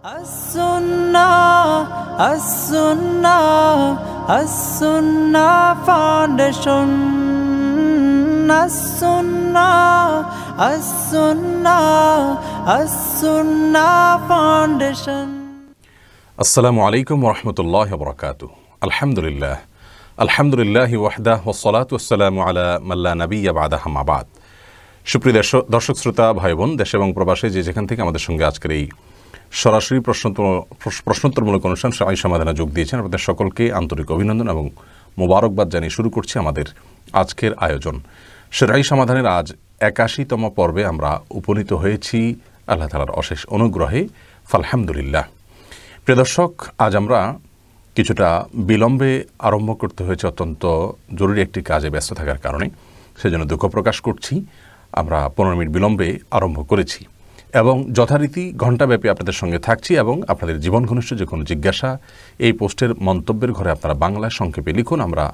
As-Sunnah Foundation. As-Sunnah Foundation. Assalamu alaikum wa rahmatullahi wa barakatuh. Alhamdulillahi wahdah wa salatu wassalamu ala man la nabiyya ba'dahu amma ba'd. সুপ্রিয় দর্শক শ্রোতা ভাই বোন দেশ এবং প্রবাসে যে যেখান থেকে আমাদের সঙ্গে আজকের এই সরাসরি প্রশ্নোত্তরমূলক অনুষ্ঠান শারঈ সমাধানে যোগ দিয়েছেন আপনাদের সকলকে আন্তরিক অভিনন্দন এবং মোবারকবাদ জানিয়ে শুরু করছি আমাদের আজকের আয়োজন। শারঈ সমাধানের আজ ৮১তম পর্বে আমরা উপনীত হয়েছি আল্লাহ তাআলার অশেষ অনুগ্রহে, আলহামদুলিল্লাহ। প্রিয় দর্শক, আজ আমরা কিছুটা বিলম্বে আরম্ভ করতে হয়েছে অত্যন্ত জরুরি একটি কাজে ব্যস্ত থাকার কারণে, সেজন্য দুঃখ প্রকাশ করছি। আমরা ১৫ মিনিট বিলম্বে আরম্ভ করেছি এবং যথারীতি ঘণ্টাব্যাপী আপনাদের সঙ্গে থাকছি এবং আপনাদের জীবন ঘনিষ্ঠ যে কোনো জিজ্ঞাসা এই পোস্টের মন্তব্যের ঘরে আপনারা বাংলায় সংক্ষেপে লিখুন। আমরা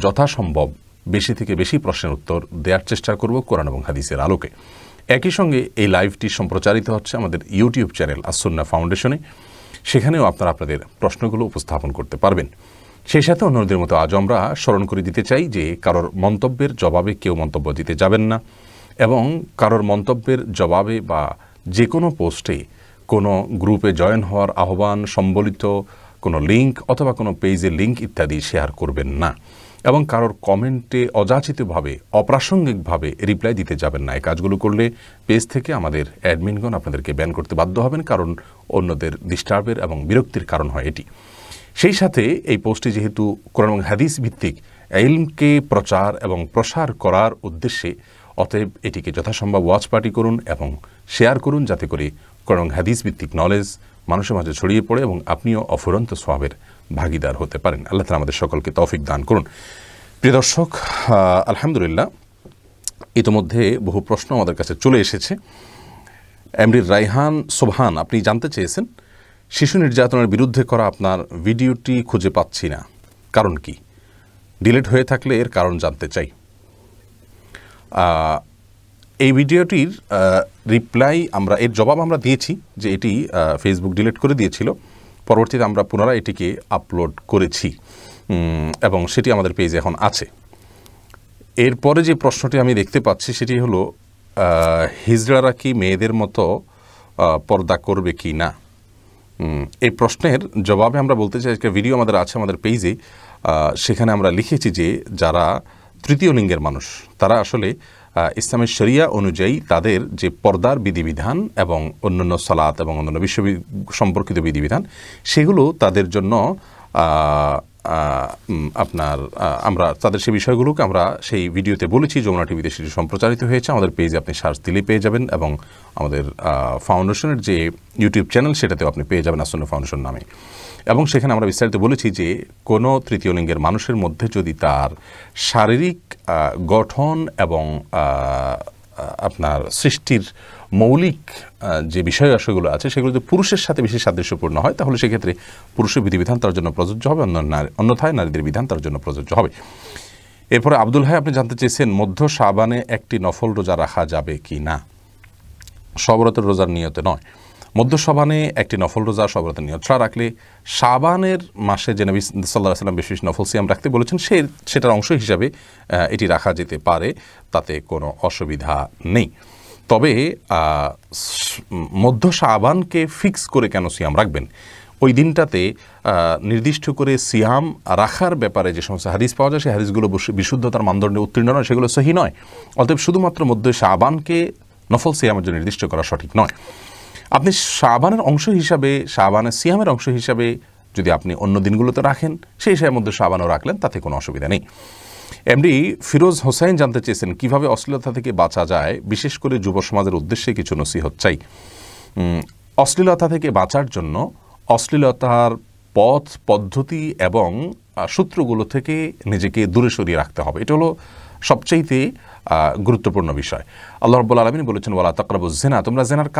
যথাসম্ভব বেশি থেকে বেশি প্রশ্নের উত্তর দেওয়ার চেষ্টা করব কোরআন এবং হাদিসের আলোকে। একই সঙ্গে এই লাইভটি সম্প্রচারিত হচ্ছে আমাদের ইউটিউব চ্যানেল আস-সুন্নাহ ফাউন্ডেশনে, সেখানেও আপনারা আপনাদের প্রশ্নগুলো উপস্থাপন করতে পারবেন। সেই সাথে অন্যদের মতো আজ আমরা স্মরণ করে দিতে চাই যে কারোর মন্তব্যের জবাবে কেউ মন্তব্য দিতে যাবেন না এবং কারোর মন্তব্যের জবাবে বা যে কোনো পোস্টে কোনো গ্রুপে জয়েন হওয়ার আহ্বান সম্বলিত কোনো লিঙ্ক অথবা কোনো পেজের লিঙ্ক ইত্যাদি শেয়ার করবেন না এবং কারোর কমেন্টে অযাচিতভাবে অপ্রাসঙ্গিকভাবে রিপ্লাই দিতে যাবেন না। এই কাজগুলো করলে পেজ থেকে আমাদের অ্যাডমিনগণ আপনাদেরকে ব্যান করতে বাধ্য হবেন, কারণ অন্যদের ডিস্টার্বের এবং বিরক্তির কারণ হয় এটি। সেই সাথে এই পোস্টটি যেহেতু কোরআন এবং হাদিস ভিত্তিক ইলমকে প্রচার এবং প্রসার করার উদ্দেশ্যে, অতএব এটিকে যথাসম্ভব ওয়াচ পার্টি করুন এবং শেয়ার করুন, যাতে করে কোরআন এবং হাদিস ভিত্তিক নলেজ মানুষের মাঝে ছড়িয়ে পড়ে এবং আপনিও অফুরন্ত সওয়াবের ভাগিদার হতে পারেন। আল্লাহ তাআলা আমাদের সকলকে তৌফিক দান করুন। প্রিয় দর্শক, আলহামদুলিল্লাহ, ইতিমধ্যে বহু প্রশ্ন আমাদের কাছে চলে এসেছে। এমডি রাইহান সোবহান, আপনি জানতে চেয়েছেন শিশু নির্যাতনের বিরুদ্ধে করা আপনার ভিডিওটি খুঁজে পাচ্ছি না, কারণ কি? ডিলিট হয়ে থাকলে এর কারণ জানতে চাই। এই ভিডিওটির রিপ্লাই এর জবাব আমরা দিয়েছি যে এটি ফেসবুক ডিলিট করে দিয়েছিল। পরবর্তীতে আমরা পুনরায় এটিকে আপলোড করেছি এবং সেটি আমাদের পেজে এখন আছে। এরপরে যে প্রশ্নটি আমি দেখতে পাচ্ছি সেটি হলো, হিজড়ারা কি মেয়েদের মতো পর্দা করবে কি না? এই প্রশ্নের জবাবে আমরা বলতে চাই, একটা ভিডিও আমাদের আছে আমাদের পেজে, সেখানে আমরা লিখেছি যে যারা তৃতীয় লিঙ্গের মানুষ তারা আসলে ইসলামের শরিয়া অনুযায়ী তাদের যে পর্দার বিধিবিধান এবং অন্যান্য সালাত এবং অন্যান্য বিশ্ব সম্পর্কিত বিধিবিধান, সেগুলো তাদের জন্য আমরা তাদের সেই বিষয়গুলোকে আমরা সেই ভিডিওতে বলেছি। যমুনা টিভিতে সেটি সম্প্রচারিত হয়েছে। আমাদের পেজে আপনি সার্চ দিলে পেয়ে যাবেন এবং আমাদের ফাউন্ডেশনের যে ইউটিউব চ্যানেল সেটাতেও আপনি পেয়ে যাবেন আস-সুন্নাহ ফাউন্ডেশন নামে। এবং সেখানে আমরা বিস্তারিত বলেছি যে কোনো তৃতীয় লিঙ্গের মানুষের মধ্যে যদি তার শারীরিক গঠন এবং আপনার সৃষ্টির মৌলিক যে বিষয়াশয়গুলো আছে সেগুলো যদি পুরুষের সাথে বেশি সাদৃশ্যপূর্ণ হয়, তাহলে সেক্ষেত্রে পুরুষের বিধিবিধান তার জন্য প্রযোজ্য হবে, অন্যথায় নারীদের বিধান তার জন্য প্রযোজ্য হবে। এরপরে আব্দুল হাই, আপনি জানতে চেয়েছেন মধ্য শাবানে একটি নফল রোজা রাখা যাবে কি না? সবরাতের রোজার নিয়তে নয়, মধ্য শাবানে একটি নফল রোজা সবরাতের নিয়ত ছাড়া রাখলে শাবানের মাসে যে নবী সাল্লাল্লাহু আলাইহি ওয়াসাল্লাম বিশেষ নফল সিয়াম রাখতে বলেছেন সেটার অংশ হিসাবে এটি রাখা যেতে পারে, তাতে কোনো অসুবিধা নেই। তবে মধ্য শাবানকে ফিক্স করে কেন সিয়াম রাখবেন? ওই দিনটাতে নির্দিষ্ট করে সিয়াম রাখার ব্যাপারে যে সমস্ত হাদিস পাওয়া যায় সেই হাদিসগুলো বিশুদ্ধতার মানদণ্ডে উত্তীর্ণ নয়, সেগুলো সহি নয়। অতএব শুধুমাত্র মধ্য শাবানকে নফল সিয়ামের জন্য নির্দিষ্ট করা সঠিক নয়। আপনি শাবানের অংশ হিসাবে, শাবানের সিয়ামের অংশ হিসাবে যদি আপনি অন্য দিনগুলোতে রাখেন, সেই হিসাবের মধ্যে শাবানও রাখলেন, তাতে কোনো অসুবিধা নেই। এমডি ফিরোজ হোসাইন জানতে চেয়েছেন কিভাবে অশ্লীলতা থেকে বাঁচা যায়, বিশেষ করে যুব সমাজের উদ্দেশ্যে কিছু নসিহত চাই। অশ্লীলতা থেকে বাঁচার জন্য অশ্লীলতার পথ পদ্ধতি এবং সূত্রগুলো থেকে নিজেকে দূরে সরিয়ে রাখতে হবে। এটা হলো সবচাইতে গুরুত্বপূর্ণ বিষয়। আল্লাহ রাব্বুল আলামিন বলেছেন ওয়ালা তাকরাবুজ জিনা, তোমরা জেনার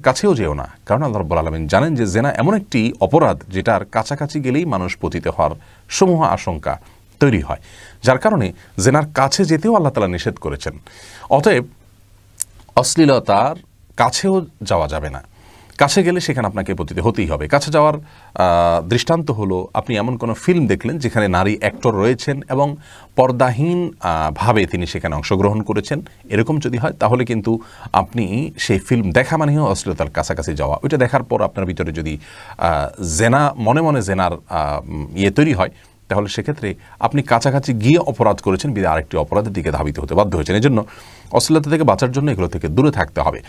কাছেও যেও না, কারণ আল্লাহ রাব্বুল আলামিন জানেন যে জেনা এমন একটি অপরাধ যেটার কাছাকাছি গেলেই মানুষ পতিত হওয়ার সমূহ আশঙ্কা তৈরি হয়, যার কারণে জেনার কাছে যেতেও আল্লাহ তাআলা নিষেধ করেছেন। অতএব অশ্লীলতার কাছেও যাওয়া যাবে না। কাছে গেলে সেখানে আপনাকে পতিত হতেই হবে। কাছে যাওয়ার দৃষ্টান্ত হলো আপনি এমন কোনো ফিল্ম দেখলেন যেখানে নারী অ্যাক্টর রয়েছেন এবং পর্দাহীন ভাবে তিনি সেখানে অংশগ্রহণ করেছেন, এরকম যদি হয় তাহলে কিন্তু আপনি সেই ফিল্ম দেখা মানেও অশ্লীলতার কাছাকাছি যাওয়া। ওইটা দেখার পর আপনার ভিতরে যদি জেনা মনে মনে জেনার তৈরি হয়, তাহলে সেক্ষেত্রে আপনি কাছাকাছি গিয়ে অপরাধ করেছেন, বিধে আরেকটি অপরাধের দিকে ধাবিত হতে বাধ্য হয়েছেন। এই জন্য অশ্লীলতা থেকে বাঁচার জন্য এগুলো থেকে দূরে থাকতে হবে।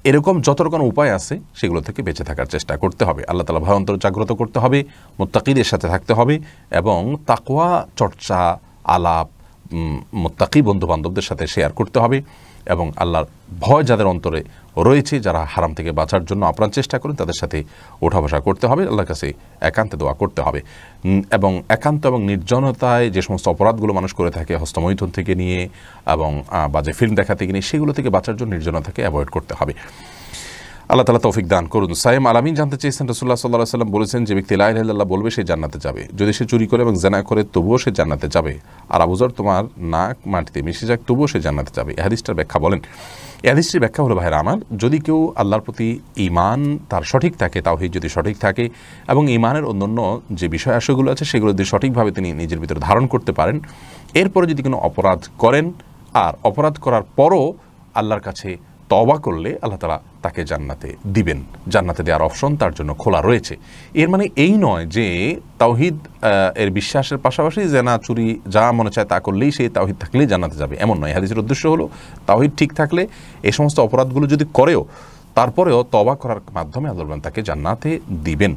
এরকম যত রকম উপায় আছে সেগুলো থেকে বেঁচে থাকার চেষ্টা করতে হবে। আল্লাহ তাআলা ভয় অন্তর জাগ্রত করতে হবে, মুত্তাকিদের সাথে থাকতে হবে এবং তাকওয়া চর্চা, আলাপ মুত্তাকি বন্ধুবান্ধবদের সাথে শেয়ার করতে হবে এবং আল্লাহর ভয় যাদের অন্তরে রয়েছে, যারা হারাম থেকে বাঁচার জন্য আপ্রাণ চেষ্টা করেন, তাদের সাথে ওঠা বসা করতে হবে, আল্লাহর কাছে একান্তে দোয়া করতে হবে। এবং একান্ত এবং নির্জনতায় যে সমস্ত অপরাধগুলো মানুষ করে থাকে, হস্তমৈথুন থেকে নিয়ে এবং বাজে ফিল্ম দেখা থেকে নিয়ে, সেগুলো থেকে বাঁচার জন্য নির্জনতাকে অ্যাভয়েড করতে হবে। আল্লাহ তাআলা তৌফিক দান করুন। সাইম আলামিন জানতে চেয়েছেন, রাসূলুল্লাহ সাল্লাল্লাহু আলাইহি ওয়াসাল্লাম বলেছেন যে ব্যক্তি লা ইলাহা ইল্লাল্লাহ বলবে সে জান্নাতে যাবে, যদি সে চুরি করে এবং জিনা করে তবুও সে জান্নাতে যাবে, আর আবু যর তোমার নাক মাটিতে মিশে যাক তবুও সে জান্নাতে যাবে। এই হাদিসটার ব্যাখ্যা বলেন। এই হাদিসটির ব্যাখ্যা হলো, ভাইরা আমার, যদি কেউ আল্লাহর প্রতি ঈমান তার সঠিক থাকে, তাওহীদ যদি সঠিক থাকে এবং ঈমানের অন্যান্য যে বিষয় আশয়গুলো আছে সেগুলো যদি সঠিকভাবে তিনি নিজের ভিতরে ধারণ করতে পারেন, এরপরে যদি কোনো অপরাধ করেন আর অপরাধ করার পরও আল্লাহর কাছে তওবা করলে আল্লাহ তাআলা তাকে জান্নাতে দিবেন। জান্নাতে দেওয়ার অপশন তার জন্য খোলা রয়েছে। এর মানে এই নয় যে তাওহীদ এর বিশ্বাসের পাশাপাশি জেনা চুরি যা মনে চায় তা করলেই সে তাওহীদ থাকলেই জান্নাতে যাবে, এমন নয়। হাদিসের উদ্দেশ্য হলো তাওহীদ ঠিক থাকলে এই সমস্ত অপরাধগুলো যদি করেও তারপরেও তওবা করার মাধ্যমে আল্লাহ তাকে জান্নাতে দিবেন।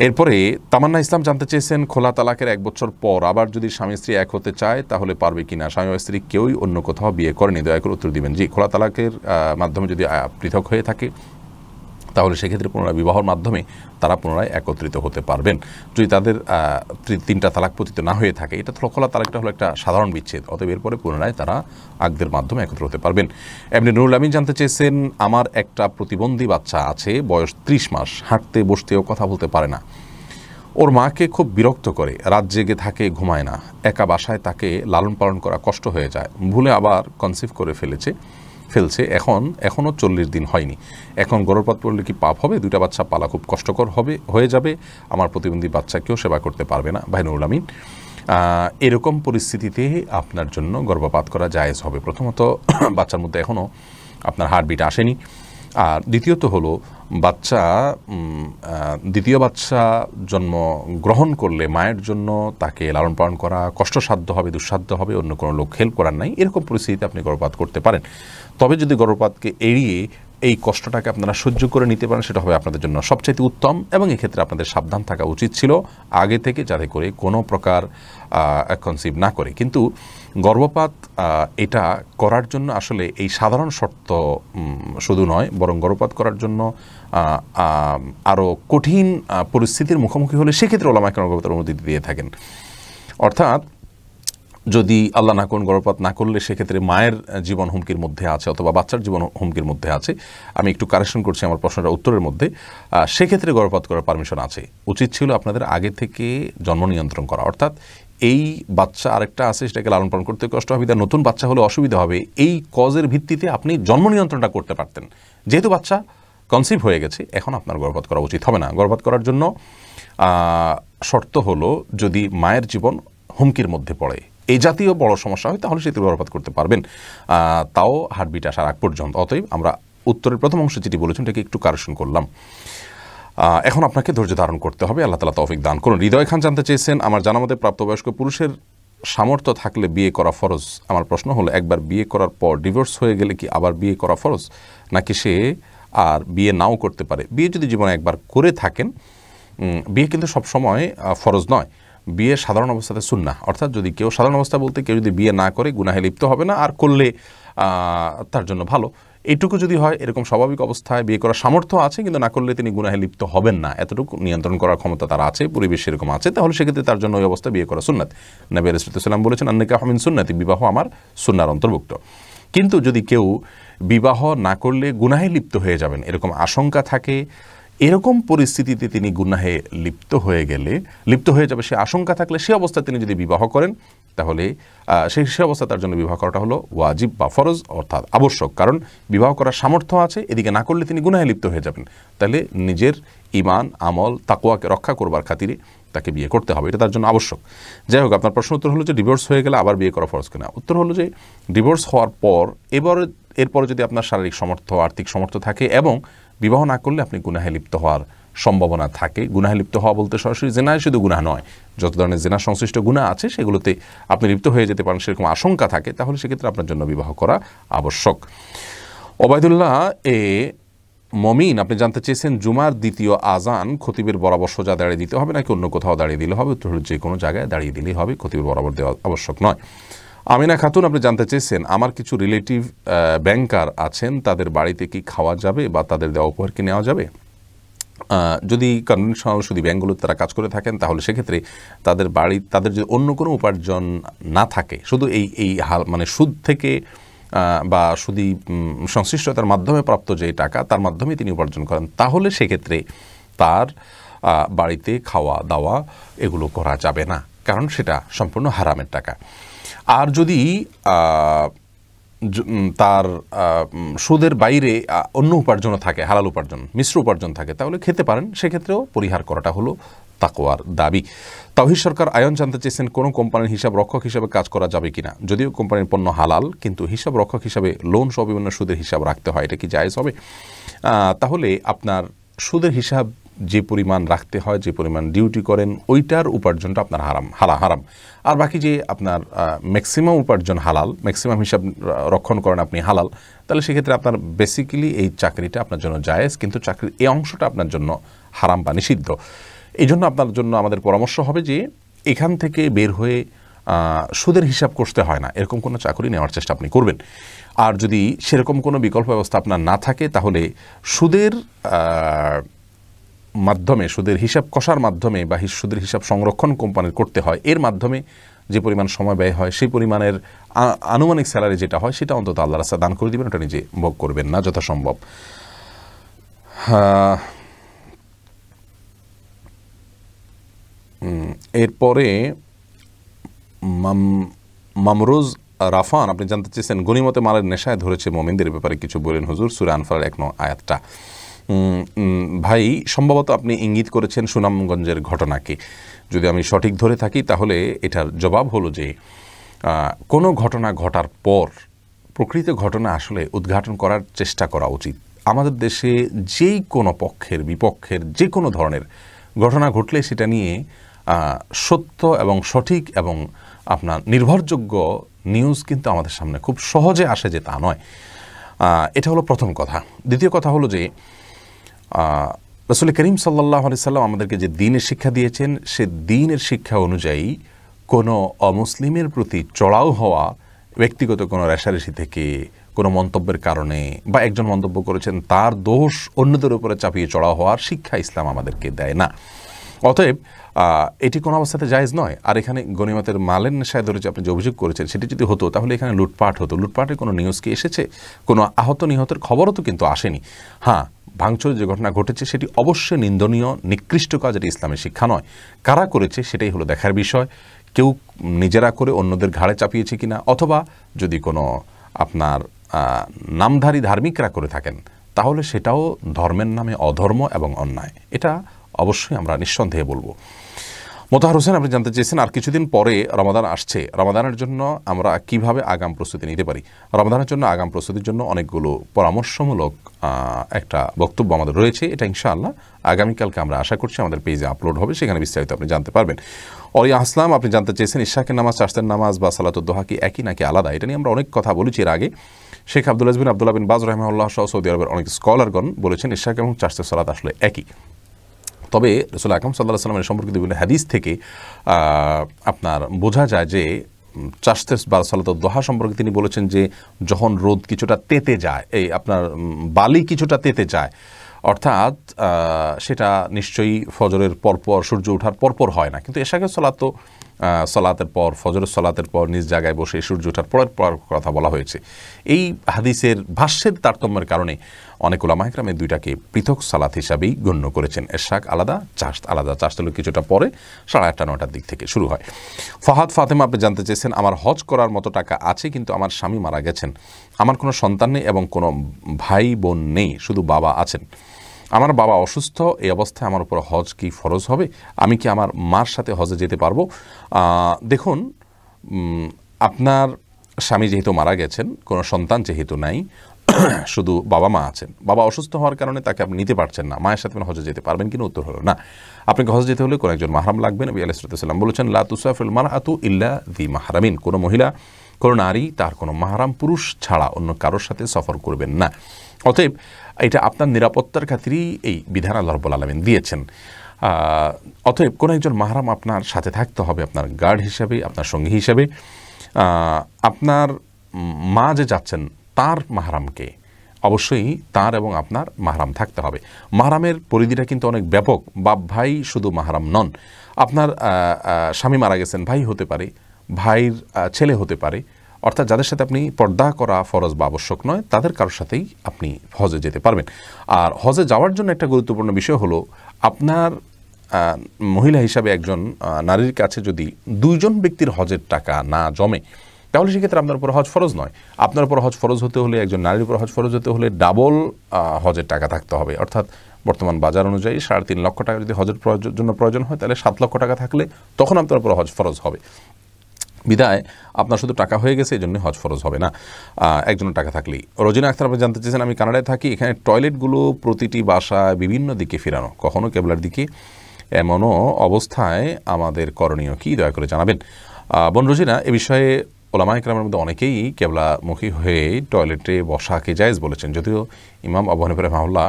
এরপরে তামান্না ইসলাম জানতে চেয়েছেন, খোলা তালাকের 1 বছর পর আবার যদি স্বামী স্ত্রী এক হতে চায় তাহলে পারবে কিনা? স্বামী স্ত্রী কেউই অন্য কোথাও বিয়ে করেনি, দয়া করে উত্তর দিবেন। জি, খোলা তালাকের মাধ্যমে যদি পৃথক হয়ে থাকে তাহলে সেক্ষেত্রে পুনরায় বিবাহর মাধ্যমে তারা পুনরায় একত্রিত হতে পারবেন। যদি তাদের 3টা তালাক পতিত না হয়ে থাকে, এটা খোলা তালাকটা হলো একটা সাধারণ বিচ্ছেদ, অতএব এরপরে পুনরায় তারা আকদের মাধ্যমে একত্র হতে পারবেন। এমনি নুরুল আমিন জানতে চেয়েছেন, আমার একটা প্রতিবন্ধী বাচ্চা আছে, বয়স 30 মাস, হাঁটতে বসতেও কথা বলতে পারে না। ওর মাকে খুব বিরক্ত করে, রাত জেগে থাকে, ঘুমায় না, একা বাসায় তাকে লালন পালন করা কষ্ট হয়ে যায়, ভুলে আবার কনসিভ করে ফেলছে, এখনও 40 দিন হয়নি। এখন গর্ভপাত পড়লে কি পাপ হবে? 2টা বাচ্চা পালা খুব কষ্টকর হয়ে যাবে, আমার প্রতিবন্ধী বাচ্চাকেও সেবা করতে পারবে না। ভাই নুরুল আমিন, এরকম পরিস্থিতিতে আপনার জন্য গর্ভপাত করা জায়েজ হবে। প্রথমত বাচ্চার মধ্যে এখনও আপনার হার্টবিট আসেনি, আর দ্বিতীয়ত হলো দ্বিতীয় বাচ্চা জন্ম গ্রহণ করলে মায়ের জন্য তাকে লালন পালন করা কষ্টসাধ্য হবে, দুঃসাধ্য হবে, অন্য কোনো লোক হেল্প করার নাই, এরকম পরিস্থিতিতে আপনি গর্ভপাত করতে পারেন। তবে যদি গর্ভপাতকে এড়িয়ে এই কষ্টটাকে আপনারা সহ্য করে নিতে পারেন, সেটা হবে আপনাদের জন্য সবচাইতে উত্তম। এবং এক্ষেত্রে আপনাদের সাবধান থাকা উচিত ছিল আগে থেকে, যাতে করে কোনো প্রকার কনসিভ না করে। কিন্তু গর্ভপাত এটা করার জন্য আসলে এই সাধারণ শর্ত শুধু নয়, বরং গর্ভপাত করার জন্য আরও কঠিন পরিস্থিতির মুখোমুখি হলে সেক্ষেত্রে ওলামায়ে কেরাম গর্ভপাতের অনুমতি দিয়ে থাকেন। অর্থাৎ যদি আল্লাহ না করুন গর্ভপাত না করলে সেক্ষেত্রে মায়ের জীবন হুমকির মধ্যে আছে অথবা বাচ্চার জীবন হুমকির মধ্যে আছে, আমি একটু কারেকশন করছি আমার প্রশ্নটা উত্তরের মধ্যে, সেক্ষেত্রে গর্ভপাত করার পারমিশন আছে। উচিত ছিল আপনাদের আগে থেকে জন্ম নিয়ন্ত্রণ করা, অর্থাৎ এই বাচ্চা আরেকটা আছে সেটাকে লালন পালন করতে কষ্ট হবে, তার নতুন বাচ্চা হলে অসুবিধা হবে, এই কজের ভিত্তিতে আপনি জন্ম নিয়ন্ত্রণটা করতে পারতেন। যেহেতু বাচ্চা কনসিভ হয়ে গেছে, এখন আপনার গর্ভপাত করা উচিত হবে না। গর্ভপাত করার জন্য শর্ত হলো যদি মায়ের জীবন হুমকির মধ্যে পড়ে, এই জাতীয় বড় সমস্যা হয়, তাহলে সেটি গর্ভপাত করতে পারবেন, তাও হার্টবিট আসার আগ পর্যন্ত। অতএব আমরা উত্তরের প্রথম অংশ যেটি বলেছেন এটাকে একটু কারেকশন করলাম। এখন আপনাকে ধৈর্য ধারণ করতে হবে। আল্লাহ তাআলা তৌফিক দান করুন। হৃদয় খান জানতে চেয়েছেন, আমার জানা মতে প্রাপ্তবয়স্ক পুরুষের সামর্থ্য থাকলে বিয়ে করা ফরজ। আমার প্রশ্ন হলো, একবার বিয়ে করার পর ডিভোর্স হয়ে গেলে কি আবার বিয়ে করা ফরজ, নাকি সে আর বিয়ে নাও করতে পারে? বিয়ে যদি জীবনে একবার করে থাকেন, বিয়ে কিন্তু সবসময় ফরজ নয়, বিয়ে সাধারণ অবস্থাতে সুন্নাহ। অর্থাৎ যদি কেউ সাধারণ অবস্থা বলতে কেউ যদি বিয়ে না করে গুনাহে লিপ্ত হবে না, আর করলে তার জন্য ভালো। এইটুকু যদি হয়, এরকম স্বাভাবিক অবস্থায় বিয়ে করার সামর্থ্য আছে কিন্তু না করলে তিনি গুনাহে লিপ্ত হবেন না, এতটুকু নিয়ন্ত্রণ করার ক্ষমতা তার আছে, পরিবেশ সেরকম আছে, তাহলে সেক্ষেত্রে তার জন্য ওই অবস্থায় বিয়ে করা সুন্নাত। নবী আলাইহিস সালাম বলেছেন, আন-নিকাহু মিন সুন্নতি, বিবাহ আমার সুন্নাহর অন্তর্ভুক্ত। কিন্তু যদি কেউ বিবাহ না করলে গুনাহে লিপ্ত হয়ে যাবেন এরকম আশঙ্কা থাকে, এরকম পরিস্থিতিতে তিনি গুনাহে লিপ্ত হয়ে যাবে সে আশঙ্কা থাকলে, সে অবস্থায় তিনি যদি বিবাহ করেন তাহলে সেই অবস্থা তার জন্য বিবাহ করাটা হলো ওয়াজিব বা ফরজ, অর্থাৎ আবশ্যক। কারণ বিবাহ করার সামর্থ্য আছে, এদিকে না করলে তিনি গুনাহে লিপ্ত হয়ে যাবেন। তাহলে নিজের ঈমান, আমল, তাকওয়াকে রক্ষা করবার খাতিরে তাকে বিয়ে করতে হবে, এটা তার জন্য আবশ্যক। যাই হোক, আপনার প্রশ্ন উত্তর হলো যে ডিভোর্স হয়ে গেলে আবার বিয়ে করা ফরজ কিনা। উত্তর হলো যে ডিভোর্স হওয়ার পর এরপরে যদি আপনার শারীরিক সামর্থ্য, আর্থিক সামর্থ্য থাকে এবং বিবাহ না করলে আপনি গুনাহে লিপ্ত হওয়ার সম্ভাবনা থাকে। গুনাহে লিপ্ত হওয়া বলতে সরাসরি জেনায় শুধু গুনাহ নয়, যত ধরনের জেনা সংশ্লিষ্ট গুনাহ আছে সেগুলোতে আপনি লিপ্ত হয়ে যেতে পারেন, সেরকম আশঙ্কা থাকে, তাহলে সেক্ষেত্রে আপনার জন্য বিবাহ করা আবশ্যক। ওবায়দুল্লাহ মমিন আপনি জানতে চেয়েছেন জুমার দ্বিতীয় আজান খতিবের বরাবর সোজা দাঁড়িয়ে দিতে হবে নাকি অন্য কোথাও দাঁড়িয়ে দিলে হবে? উত্তর হলো যে কোনো জায়গায় দাঁড়িয়ে দিলেই হবে, খতিবের বরাবর দেওয়া আবশ্যক নয়। আমিনা খাতুন আপনি জানতে চেয়েছেন আমার কিছু রিলেটিভ ব্যাংকার আছেন, তাদের বাড়িতে কি খাওয়া যাবে বা তাদের দেওয়া উপহার কি নেওয়া যাবে? যদি কনভেনশনাল সুদী ব্যাংকগুলোতে তারা কাজ করে থাকেন তাহলে সেক্ষেত্রে তাদের যদি অন্য কোনো উপার্জন না থাকে, শুধু এই মানে সুদ থেকে বা সুদী সংশ্লিষ্টতার মাধ্যমে প্রাপ্ত যে টাকা তার মাধ্যমে তিনি উপার্জন করেন, তাহলে সেক্ষেত্রে তার বাড়িতে খাওয়া দাওয়া এগুলো করা যাবে না, কারণ সেটা সম্পূর্ণ হারামের টাকা। আর যদি তার সুদের বাইরে অন্য উপার্জনও থাকে, হালাল উপার্জন, মিশ্র উপার্জন থাকে, তাহলে খেতে পারেন, সেক্ষেত্রেও পরিহার করাটা হলো তাকওয়ার দাবি। তাওহিদ সরকার আয়ন জানতে চেয়েছেন কোনো কোম্পানির হিসাব রক্ষক হিসাবে কাজ করা যাবে কিনা? যদিও কোম্পানির পণ্য হালাল, কিন্তু হিসাব রক্ষক হিসাবে লোন সহ বিভিন্ন সুদের হিসাব রাখতে হয়, এটা কি জায়েজ হবে? তাহলে আপনার সুদের হিসাব যে পরিমাণ রাখতে হয়, যে পরিমাণ ডিউটি করেন, ওইটার উপার্জনটা আপনার হারাম। আর বাকি যে আপনার ম্যাক্সিমাম উপার্জন হালাল, ম্যাক্সিমাম হিসাব রক্ষণ করেন আপনি হালাল, তাহলে সেক্ষেত্রে আপনার বেসিক্যালি এই চাকরিটা আপনার জন্য জায়েজ, কিন্তু চাকরির এই অংশটা আপনার জন্য হারাম বা নিষিদ্ধ। এই জন্য আপনার জন্য আমাদের পরামর্শ হবে যে এখান থেকে বের হয়ে সুদের হিসাব করতে হয় না, এরকম কোনো চাকরি নেওয়ার চেষ্টা আপনি করবেন। আর যদি সেরকম কোনো বিকল্প ব্যবস্থা আপনার না থাকে, তাহলে সুদের মাধ্যমে, সুদের হিসাব কষার মাধ্যমে বা সুদের হিসাব সংরক্ষণ কোম্পানির করতে হয়, এর মাধ্যমে যে পরিমাণ সময় ব্যয় হয় সেই পরিমাণের আনুমানিক স্যালারি যেটা হয় সেটা অন্তত আল্লাহর রাস্তায় দান করে দিবেন, ওটা নিজে ভোগ করবেন না যথাসম্ভব। এরপরে মামরুজ রাফান আপনি জানতে চেয়েছেন গনিমতে মালের নেশায় ধরেছে মোমিনদের ব্যাপারে কিছু বলেন হুজুর, সূরা আনফালের 1 নং আয়াতটা। ভাই সম্ভবত আপনি ইঙ্গিত করেছেন সুনামগঞ্জের ঘটনাকে। যদি আমি সঠিক ধরে থাকি তাহলে এটার জবাব হলো যে কোনো ঘটনা ঘটার পর প্রকৃত ঘটনা আসলে উদ্ঘাটন করার চেষ্টা করা উচিত। আমাদের দেশে যেই কোনো পক্ষের বিপক্ষের যে কোনো ধরনের ঘটনা ঘটলে সেটা নিয়ে সত্য এবং সঠিক এবং আপনার নির্ভরযোগ্য নিউজ কিন্তু আমাদের সামনে খুব সহজে আসে যে তা নয়। এটা হলো প্রথম কথা। দ্বিতীয় কথা হলো যে রাসূল করিম সাল্লাল্লাহু আলাইহি সাল্লাম আমাদেরকে যে দ্বীনের শিক্ষা দিয়েছেন, সে দ্বীনের শিক্ষা অনুযায়ী কোনো অমুসলিমের প্রতি চড়াও হওয়া, ব্যক্তিগত কোনো রেষারেষি থেকে, কোনো মন্তব্যের কারণে বা একজন মন্তব্য করেছেন তার দোষ অন্যদের উপরে চাপিয়ে চড়াও হওয়ার শিক্ষা ইসলাম আমাদেরকে দেয় না। অতএব এটি কোনো অবস্থাতে জায়েজ নয়। আর এখানে গনিমতের মালের নেশায় ধরে যে আপনি যে অভিযোগ করেছেন সেটি যদি হতো তাহলে এখানে লুটপাট হতো। লুটপাটের কোনো নিউজ কি এসেছে? কোনো আহত নিহতের খবরও তো কিন্তু আসেনি। হ্যাঁ, ভাঙচুর যে ঘটনা ঘটেছে সেটি অবশ্যই নিন্দনীয়, নিকৃষ্ট কাজ, এটি ইসলামের শিক্ষা নয়। কারা করেছে সেটাই হলো দেখার বিষয়। কেউ নিজেরা করে অন্যদের ঘাড়ে চাপিয়েছে কিনা, অথবা যদি কোনো আপনার নামধারী ধার্মিকরা করে থাকেন তাহলে সেটাও ধর্মের নামে অধর্ম এবং অন্যায়। এটা অবশ্যই আমরা নিঃসন্দেহে বলবো। মোতাহার হোসেন আপনি জানতে চেয়েছেন আর কিছুদিন পরে রমাদান আসছে, রমাদানের জন্য আমরা কিভাবে আগাম প্রস্তুতি নিতে পারি? রমাদানের জন্য আগাম প্রস্তুতির জন্য অনেকগুলো পরামর্শমূলক একটা বক্তব্য আমাদের রয়েছে। এটা ইনশাআল্লাহ আগামীকালকে আমরা আশা করছি আমাদের পেজে আপলোড হবে, সেখানে বিস্তারিত আপনি জানতে পারবেন। অরিয়া আসলাম আপনি জানতে চেয়েছেন ইশাকের নামাজ, চাষতের নামাজ বা সালাতুদ দোহা কি একই নাকি আলাদা? এটা নিয়ে আমরা অনেক কথা বলেছি এর আগে। শেখ আব্দুল আজিজ বিন আব্দুল্লাহ বিন বাজ রাহিমাহুল্লাহ সহ সৌদি আরবের অনেক স্কলারগণ বলেছেন ইশাক এবং চাষতের সালাত আসলে একই। তবে রাসূল আকরাম সাল্লাল্লাহু আলাইহি ওয়াসাল্লামের সম্পর্কিত বিভিন্ন হাদিস থেকে আপনার বোঝা যায় যে চাষতের বা সালাতুদ দোহা সম্পর্কে তিনি বলেছেন যে যখন রোদ কিছুটা তেতে যায়, এই আপনার বালি কিছুটা তেতে যায়, অর্থাৎ সেটা নিশ্চয়ই ফজরের পরপর, সূর্য ওঠার পরপর হয় না। কিন্তু এশাকের সালাত তো সালাতের পর, ফজরের সালাতের পর নিজ জায়গায় বসে সূর্য ওঠার পরের পর কথা বলা হয়েছে। এই হাদিসের ভাষ্যের তারতম্যের কারণে অনেক উলামা ইকরাম এই দুইটাকে পৃথক সালাত হিসাবেই গণ্য করেছেন। এরশাক আলাদা, চাশত আলাদা। চাশত হলো কিছুটা পরে 8:30-9টার দিক থেকে শুরু হয়। ফাহাদ ফাতেমা আপনি জানতে চেয়েছেন, আমার হজ করার মতো টাকা আছে কিন্তু আমার স্বামী মারা গেছেন, আমার কোনো সন্তান নেই এবং কোনো ভাই বোন নেই, শুধু বাবা আছেন। আমার বাবা অসুস্থ, এই অবস্থায় আমার উপর হজ কি ফরজ হবে? আমি কি আমার মার সাথে হজে যেতে পারবো? দেখুন, আপনার স্বামী যেহেতু মারা গেছেন, কোনো সন্তান যেহেতু নাই, শুধু বাবা মা আছেন, বাবা অসুস্থ হওয়ার কারণে তাকে আপনি নিতে পারছেন না, মায়ের সাথে হজে যেতে পারবেন কিনা? উত্তর হলো না। আপনাকে হজে যেতে হলে কোনো একজন মাহরাম লাগবে। নবী আলাইহিস সালাম বলেছেন, লা তুসাফিরুল মারআতু ইল্লা যি মাহরামিন, কোনো মহিলা, কোনো নারী তার কোনো মাহরাম পুরুষ ছাড়া অন্য কারোর সাথে সফর করবেন না। অতএব এটা আপনার নিরাপত্তার খাতিরেই এই বিধান আল্লাহ রাব্বুল আলামিন দিয়েছেন। অতএব কোনো একজন মাহরাম আপনার সাথে থাকতে হবে, আপনার গার্ড হিসাবে, আপনার সঙ্গী হিসাবে। আপনার মা যে যাচ্ছেন তার মাহরামকে অবশ্যই তার এবং আপনার মাহরাম থাকতে হবে। মাহরামের পরিধিটা কিন্তু অনেক ব্যাপক। বাপ ভাই শুধু মাহরাম নন। আপনার স্বামী মারা গেছেন, ভাই হতে পারে, ভাইয়ের ছেলে হতে পারে, অর্থাৎ যাদের সাথে আপনি পর্দা করা ফরজ বা আবশ্যক নয় তাদের কারোর সাথেই আপনি হজে যেতে পারবেন। আর হজে যাওয়ার জন্য একটা গুরুত্বপূর্ণ বিষয় হলো, আপনার মহিলা হিসাবে একজন নারীর কাছে যদি দুইজন ব্যক্তির হজের টাকা না জমে, তাহলে সেক্ষেত্রে আপনার উপর হজ ফরজ নয়। আপনার উপর হজ ফরজ হতে হলে, একজন নারীর উপর হজ ফরজ হতে হলে ডাবল হজের টাকা থাকতে হবে। অর্থাৎ বর্তমান বাজার অনুযায়ী 3.5 লক্ষ টাকা যদি হজের জন্য প্রয়োজন হয়, তাহলে 7 লক্ষ টাকা থাকলে তখন আপনার উপর হজ ফরজ হবে। বিদায় আপনার শুধু টাকা হয়ে গেছে, এই জন্য হজ ফরজ হবে না একজনের টাকা থাকলেই। রোজিনা আক্তার আপনি জানতে চেয়েছেন, আমি কানাডায় থাকি, এখানে টয়লেটগুলো প্রতিটি বাসায় বিভিন্ন দিকে ফেরানো, কখনো কেবলার দিকে, এমনও অবস্থায় আমাদের করণীয় কি, দয়া করে জানাবেন। বোন রোজিনা, এ বিষয়ে ওলামা ইকরামের মধ্যে অনেকেই কেবলামুখী হয়ে টয়লেটে বসাকে জায়েজ বলেছেন, যদিও ইমাম আবু হানিফা রাহিমাহুল্লাহ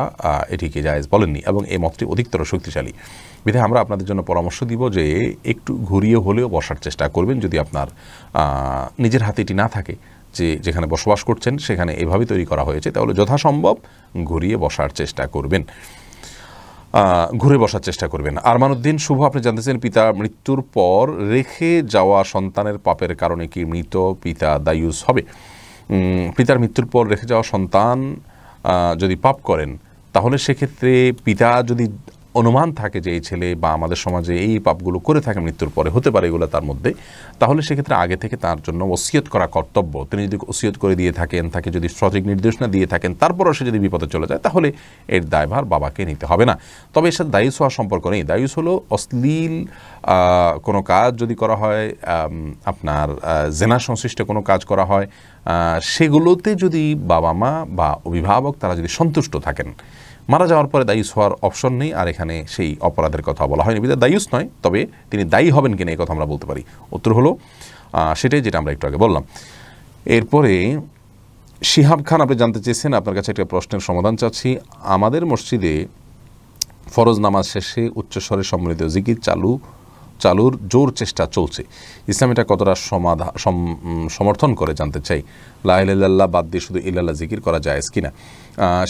এটিকে জায়েজ বলেননি এবং এই মতটি অধিকতর শক্তিশালী। বিধায় আমরা আপনাদের জন্য পরামর্শ দিব যে একটু ঘুরিয়ে হলেও বসার চেষ্টা করবেন। যদি আপনার নিজের হাতে এটি না থাকে, যে যেখানে বসবাস করছেন সেখানে এভাবে তৈরি করা হয়েছে, তাহলে যথাসম্ভব ঘুরিয়ে বসার চেষ্টা করবেন, ঘুরে বসার চেষ্টা করবেন। আরমান উদ্দিন শুভ আপনি জানতেছেন, পিতা মৃত্যুর পর রেখে যাওয়া সন্তানের পাপের কারণে কি মৃত পিতা দায়ুস হবে? পিতার মৃত্যুর পর রেখে যাওয়া সন্তান যদি পাপ করেন, তাহলে সেক্ষেত্রে পিতা যদি অনুমান থাকে যে এই ছেলে বা আমাদের সমাজে এই পাপগুলো করে থাকে মৃত্যুর পরে, হতে পারে এগুলো তার মধ্যে, তাহলে সেক্ষেত্রে আগে থেকে তার জন্য ওসিয়ত করা কর্তব্য। তিনি যদি ওসিয়ত করে দিয়ে থাকেন, তাকে যদি সঠিক নির্দেশনা দিয়ে থাকেন, তারপরও সে যদি বিপদে চলে যায়, তাহলে এর দায়ভার বাবাকে নিতে হবে না। তবে এর সাথে দায়ুস হওয়ার সম্পর্ক নেই। দায়ুস হলো অশ্লীল কোনো কাজ যদি করা হয়, আপনার জেনা সংশ্লিষ্ট কোনো কাজ করা হয়, সেগুলোতে যদি বাবা মা বা অভিভাবক তারা যদি সন্তুষ্ট থাকেন, মারা যাওয়ার পরে দায়ুস হওয়ার অপশন নেই। আর এখানে সেই অপরাধের কথা বলা হয়নি, বিধায় দায়ুস নয়, তবে তিনি দায়ী হবেন কিনা এই কথা আমরা বলতে পারি। উত্তর হলো সেটাই যেটা আমরা একটু আগে বললাম। এরপরে শিহাব খান আপনি জানতে চেয়েছেন, আপনার কাছে একটা প্রশ্নের সমাধান চাচ্ছি। আমাদের মসজিদে ফরজ নামাজ শেষে উচ্চস্বরে সম্মিলিত জিকির চালুর জোর চেষ্টা চলছে। ইসলাম এটা কতটা সমর্থন করে জানতে চাই। লা ইলাহা ইল্লাল্লাহ বাদ দিয়ে শুধু ইল্লাল্লাহ জিকির করা জায়েজ কিনা?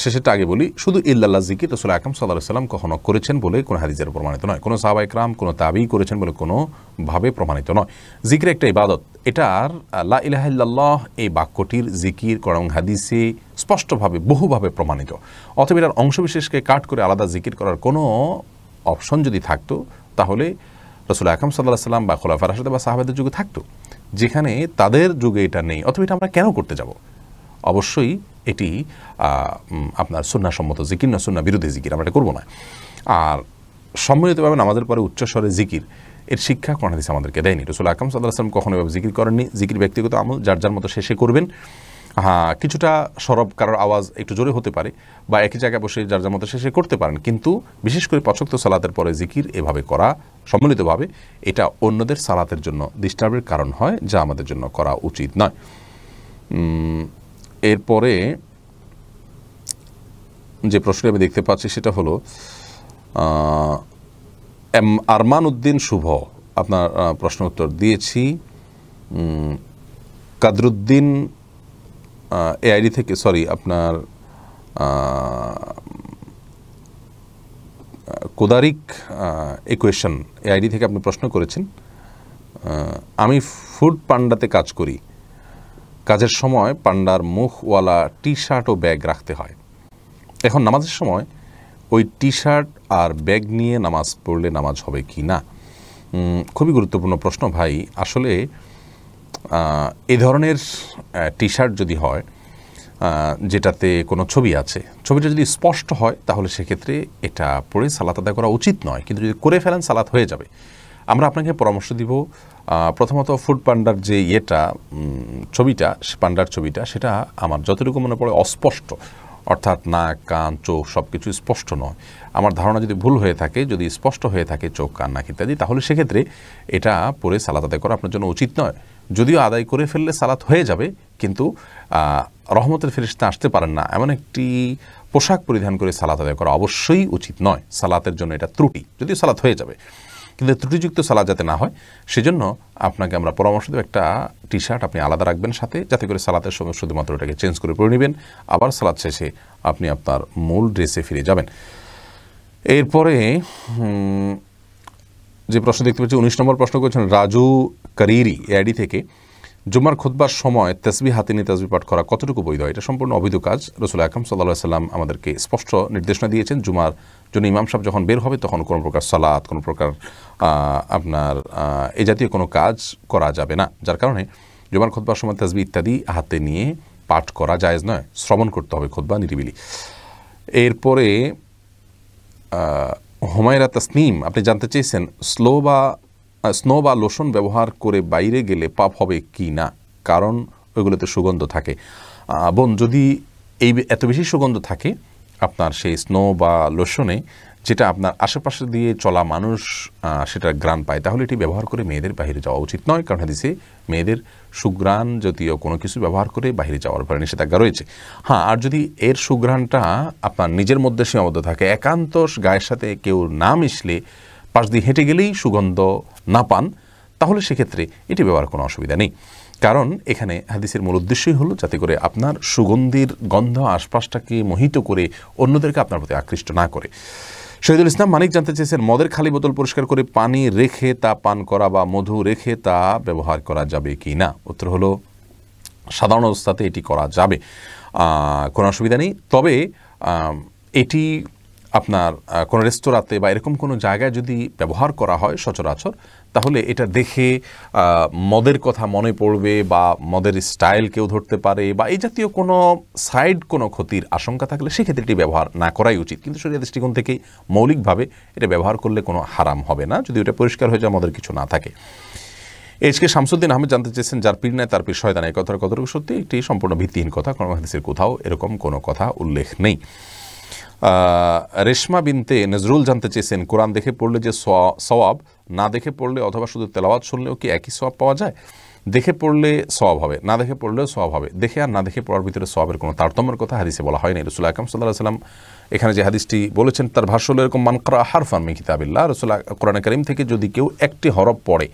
শেষেরটা আগে বলি, শুধু ইল্লাল্লাহ জিকির রাসূল আকরাম সাল্লাল্লাহু আলাইহি ওয়াসাল্লাম কখনো করেছেন বলে কোনো হাদিসের প্রমাণিত নয়, কোনো সাহাবা ইকরাম, কোনো তাবেঈ করেছেন বলে কোনোভাবে প্রমাণিত নয়। জিকির একটা ইবাদত, এটার লা ইলাহা ইল্লাল্লাহ এই বাক্যটির জিকির কোরআন হাদিসে স্পষ্টভাবে বহুভাবে প্রমাণিত। অতএব এটার অংশবিশেষকে কাট করে আলাদা জিকির করার কোনো অপশন যদি থাকতো, তাহলে রাসূল আকরাম সাল্লাল্লাহু আলাইহি ওয়াসাল্লাম বা খুলাফায়ে রাশিদিন বা সাহাবাদের যুগে থাকতো। যেখানে তাদের যুগে এটা নেই, অথবা এটা আমরা কেন করতে যাব? অবশ্যই এটি আপনার সুন্নাহসম্মত জিকির না, সুন্নাহ বিরোধী জিকির, আমরা এটা করবো না। আর সম্মিলিতভাবে নামাজের পরে উচ্চস্বরে জিকির, এর শিক্ষা কোরআন হাদিস আমাদেরকে দেয়নি। রাসূল আকরাম সাল্লাল্লাহু আলাইহি ওয়াসাল্লাম কখনো এভাবে জিকির করেননি। জিকির ব্যক্তিগত আমল, যার যার মতো শেষে করবেন। কিছুটা সরব কারোর আওয়াজ একটু জোরে হতে পারে, বা একই জায়গায় বসে যার যার মতো শেষে করতে পারেন, কিন্তু বিশেষ করে ৫ ওয়াক্ত সালাতের পরে জিকির এভাবে করা সম্মিলিতভাবে, এটা অন্যদের সালাতের জন্য ডিস্টার্বের কারণ হয়, যা আমাদের জন্য করা উচিত নয়। এরপরে যে প্রশ্নটি আমি দেখতে পাচ্ছি সেটা হলো আরমান উদ্দিন শুভ, আপনার প্রশ্ন উত্তর দিয়েছি। কাদরুদ্দিন এআইডি থেকে, সরি আপনার কোদারিক ইকুয়েশন এআইডি থেকে আপনি প্রশ্ন করেছেন। আমি ফুড পান্ডাতে কাজ করি, কাজের সময় পান্ডার মুখওয়ালা টি শার্ট ও ব্যাগ রাখতে হয়। এখন নামাজের সময় ওই টি শার্ট আর ব্যাগ নিয়ে নামাজ পড়লে নামাজ হবে কি না? খুবই গুরুত্বপূর্ণ প্রশ্ন ভাই। আসলে এ ধরনের টি শার্ট যদি হয় যেটাতে কোনো ছবি আছে, ছবিটা যদি স্পষ্ট হয় তাহলে সেক্ষেত্রে এটা পরে সালাত আদায় করা উচিত নয়, কিন্তু যদি করে ফেলেন সালাত হয়ে যাবে। আমরা আপনাকে পরামর্শ দিব, প্রথমত ফুড পান্ডার যে ছবিটা, পান্ডার ছবিটা, সেটা আমার যতটুকু মনে পড়ে অস্পষ্ট, অর্থাৎ নাক কান চোখ সব কিছু স্পষ্ট নয়। আমার ধারণা যদি ভুল হয়ে থাকে, যদি স্পষ্ট হয়ে থাকে চোখ কান নাক ইত্যাদি, তাহলে সেক্ষেত্রে এটা পরে সালাত আদায় করা আপনার জন্য উচিত নয়। যদিও আদায় করে ফেললে সালাত হয়ে যাবে, কিন্তু রহমতের ফেরেশতা আসতে পারেন না এমন একটি পোশাক পরিধান করে সালাত আদায় করা অবশ্যই উচিত নয়। সালাতের জন্য এটা ত্রুটি, যদিও সালাত হয়ে যাবে, কিন্তু ত্রুটিযুক্ত সালাত যাতে না হয় সেজন্য আপনাকে আমরা পরামর্শ দেব একটা টি শার্ট আপনি আলাদা রাখবেন সাথে, যাতে করে সালাতের সময় শুধুমাত্র ওটাকে চেঞ্জ করে পরে নেবেন, আবার সালাত শেষে আপনি আপনার মূল ড্রেসে ফিরে যাবেন। এরপরে যে প্রশ্ন দেখতে পাচ্ছি 19 নম্বর প্রশ্ন করেছেন রাজু কারিরি এআইডি থেকে, জুমার খুতবার সময় তাসবিহ হাতে নিয়ে তাসবিহ পাঠ করা কতটুকু বৈধ? এটা সম্পূর্ণ অবৈধ কাজ। রাসূল আকরাম সাল্লাল্লাহু আলাইহি ওয়াসাল্লাম আমাদেরকে স্পষ্ট নির্দেশনা দিয়েছেন, জুমার জন্য ইমাম সাহেব যখন বের হবে তখন কোনো প্রকার সালাত, কোনো প্রকার আপনার এই জাতীয় কোনো কাজ করা যাবে না, যার কারণে জুমার খুতবার সময় তাসবিহ ইত্যাদি হাতে নিয়ে পাঠ করা জায়েজ নয়, শ্রবণ করতে হবে খুতবা নিরিবিলি। এরপরে হুমায়রা তাসনিম আপনি জানতে চেয়েছেন স্নো বা লোশন ব্যবহার করে বাইরে গেলে পাপ হবে কি না, কারণ ওইগুলোতে সুগন্ধ থাকে। বোন, যদি এত বেশি সুগন্ধ থাকে আপনার সেই স্নো বা লোশনে, যেটা আপনার আশেপাশে দিয়ে চলা মানুষ সেটা ঘ্রাণ পায়, তাহলে এটি ব্যবহার করে মেয়েদের বাইরে যাওয়া উচিত নয়, কারণ হাদিসে মেয়েদের সুঘ্রাণ জাতীয় কোনো কিছু ব্যবহার করে বাইরে যাওয়ার ব্যাপারে নিষেধাজ্ঞা রয়েছে। হ্যাঁ, আর যদি এর সুঘ্রাণটা আপনার নিজের মধ্যে সীমাবদ্ধ থাকে, একান্ত গায়ের সাথে কেউ না মিশলে পাশ দিয়ে হেঁটে গেলেই সুগন্ধ না পান, তাহলে সেক্ষেত্রে এটি ব্যবহার কোনো অসুবিধা নেই। কারণ এখানে হাদিসের মূল উদ্দেশ্যই হলো যাতে করে আপনার সুগন্ধির গন্ধ আশপাশটাকে মোহিত করে অন্যদেরকে আপনার প্রতি আকৃষ্ট না করে। শহীদুল ইসলাম মানিক জানতে চেয়েছেন মদের খালি বোতল পরিষ্কার করে পানি রেখে তা পান করা বা মধু রেখে তা ব্যবহার করা যাবে কি না? উত্তর হলো সাধারণ অবস্থাতে এটি করা যাবে, কোনো অসুবিধা নেই। তবে এটি আপনার কোনো রেস্তোরাঁতে বা এরকম কোনো জায়গায় যদি ব্যবহার করা হয় সচরাচর, তাহলে এটা দেখে মদের কথা মনে পড়বে বা মদের স্টাইল কেউ ধরতে পারে বা এই জাতীয় কোনো সাইড কোনো ক্ষতির আশঙ্কা থাকলে সেক্ষেত্রে এটি ব্যবহার না করাই উচিত। কিন্তু শরীয়তের দৃষ্টিকোণ থেকে মৌলিকভাবে এটা ব্যবহার করলে কোনো হারাম হবে না, যদি এটা পরিষ্কার হয়ে যায়, মদের কিছু না থাকে। এইচকে শামসুদ্দিন আহমেদ জানতে চেয়েছেন যার পীর নেয় তার পীর শয়তান, এই কথার কতটুকু সত্যি? একটি সম্পূর্ণ ভিত্তিহীন কথা, কারণ হাদিসের কোথাও এরকম কোনো কথা উল্লেখ নেই। রেশমা বিনতে নজরুল জানতে চেয়েছেন কোরআন দেখে পড়লে যে সওয়াব, না দেখে পড়লে অথবা শুধু তেলাওয়াত শুনলেও কি একই সওয়াব পাওয়া যায়? দেখে পড়লে সওয়াব হবে, না দেখে পড়লেও সওয়াব হবে। দেখে আর না দেখে পড়ার ভিতরে সওয়াবের কোনো তারতম্যের কথা হাদিসে বলা হয়নি। রাসূল আকরাম সাল্লাল্লাহু আলাইহি ওয়াসাল্লাম এখানে যে হাদিসটি বলেছেন তার ভাষ্য হলো এরকম, মান ক্রা হারফান মিন কিতাবিল্লাহ, রাসূল কোরআন কারীম থেকে যদি কেউ একটি হরফ পড়ে,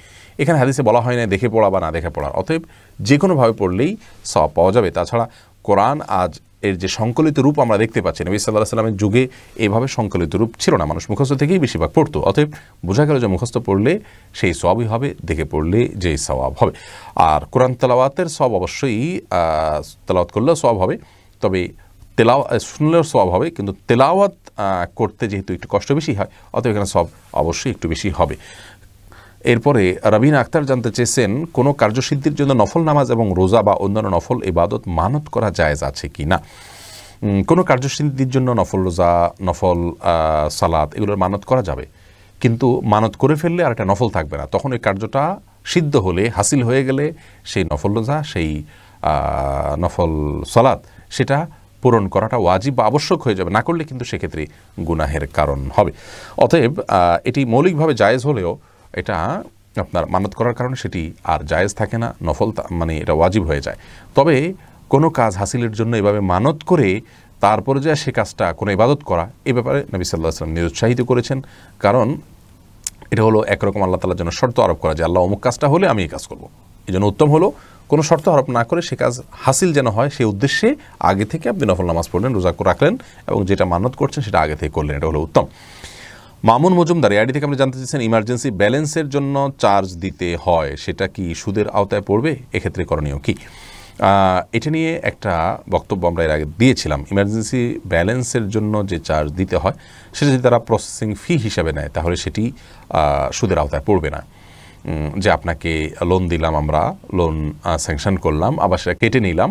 এখানে হাদিসে বলা হয় না দেখে পড়া বা না দেখে পড়ার, অতএব যে কোনোভাবে পড়লেই সওয়াব পাওয়া যাবে। তাছাড়া কোরআন আজ এর যে সংকলিত রূপ আমরা দেখতে পাচ্ছি, নবী সাল্লাল্লাহু আলাইহি ওয়াসাল্লামের যুগে এইভাবে সংকলিত রূপ ছিল না, মানুষ মুখস্থ থেকেই বেশিরভাগ পড়তো। অতএব বোঝা গেল যে মুখস্থ পড়লে সেই সওয়াবই হবে, দেখে পড়লে যেই সওয়াব হবে। আর কোরআন তেলাওয়াতের সওয়াব অবশ্যই তেলাওয়াত করলেও সওয়াব হবে, তবে শুনলেও সওয়াব হবে, কিন্তু তেলাওয়াত করতে যেহেতু একটু কষ্ট বেশি হয়, অতএব এখানে সওয়াব অবশ্যই একটু বেশি হবে। এরপরে রাবিনা আক্তার জানতে চেয়েছেন কোনো কার্যসিদ্ধির জন্য নফল নামাজ এবং রোজা বা অন্যান্য নফল ইবাদত মানত করা জায়েজ আছে কি না? কোনো কার্যসিদ্ধির জন্য নফল রোজা, নফল সালাত এগুলোর মানত করা যাবে, কিন্তু মানত করে ফেললে আর একটা নফল থাকবে না। তখন এই কার্যটা সিদ্ধ হলে, হাসিল হয়ে গেলে সেই নফল রোজা, সেই নফল সালাত সেটা পূরণ করাটা ওয়াজিব বা আবশ্যক হয়ে যাবে, না করলে কিন্তু সেক্ষেত্রে গুনাহের কারণ হবে। অতএব এটি মৌলিকভাবে জায়েজ হলেও এটা আপনার মানত করার কারণে সেটি আর জায়েজ থাকে না, নফল মানে এটা ওয়াজিব হয়ে যায়। তবে কোনো কাজ হাসিলের জন্য এভাবে মানত করে তারপরে যা সে কাজটা কোনো ইবাদত করা, এ ব্যাপারে নবী সাল্লাল্লাহু আলাইহি ওয়াসাল্লাম নিরুৎসাহিত করেছেন, কারণ এটা হলো একরকম আল্লাহ তাআলার জন্য শর্ত আরোপ করা যে আল্লাহ অমুক কাজটা হলে আমি এই কাজ করব। এই জন্য উত্তম হলো কোনো শর্ত আরোপ না করে সে কাজ হাসিল যেন হয় সেই উদ্দেশ্যে আগে থেকে আপনি নফল নামাজ পড়লেন, রোজা রাখলেন এবং যেটা মানত করছেন সেটা আগে থেকে করলেন, এটা হলো উত্তম। মামুন মজুমদার আইডি থেকে আপনি জানতে চাইছেন ইমার্জেন্সি ব্যালেন্সের জন্য চার্জ দিতে হয়, সেটা কি সুদের আওতায় পড়বে? এক্ষেত্রে করণীয় কি? এটা নিয়ে একটা বক্তব্য আমরা এর আগে দিয়েছিলাম। ইমার্জেন্সি ব্যালেন্সের জন্য যে চার্জ দিতে হয় সেটা যদি তারা প্রসেসিং ফি হিসাবে নেয় তাহলে সেটি সুদের আওতায় পড়বে না। যে আপনাকে লোন দিলাম, আমরা লোন স্যাংশন করলাম, আবার সেটা কেটে নিলাম,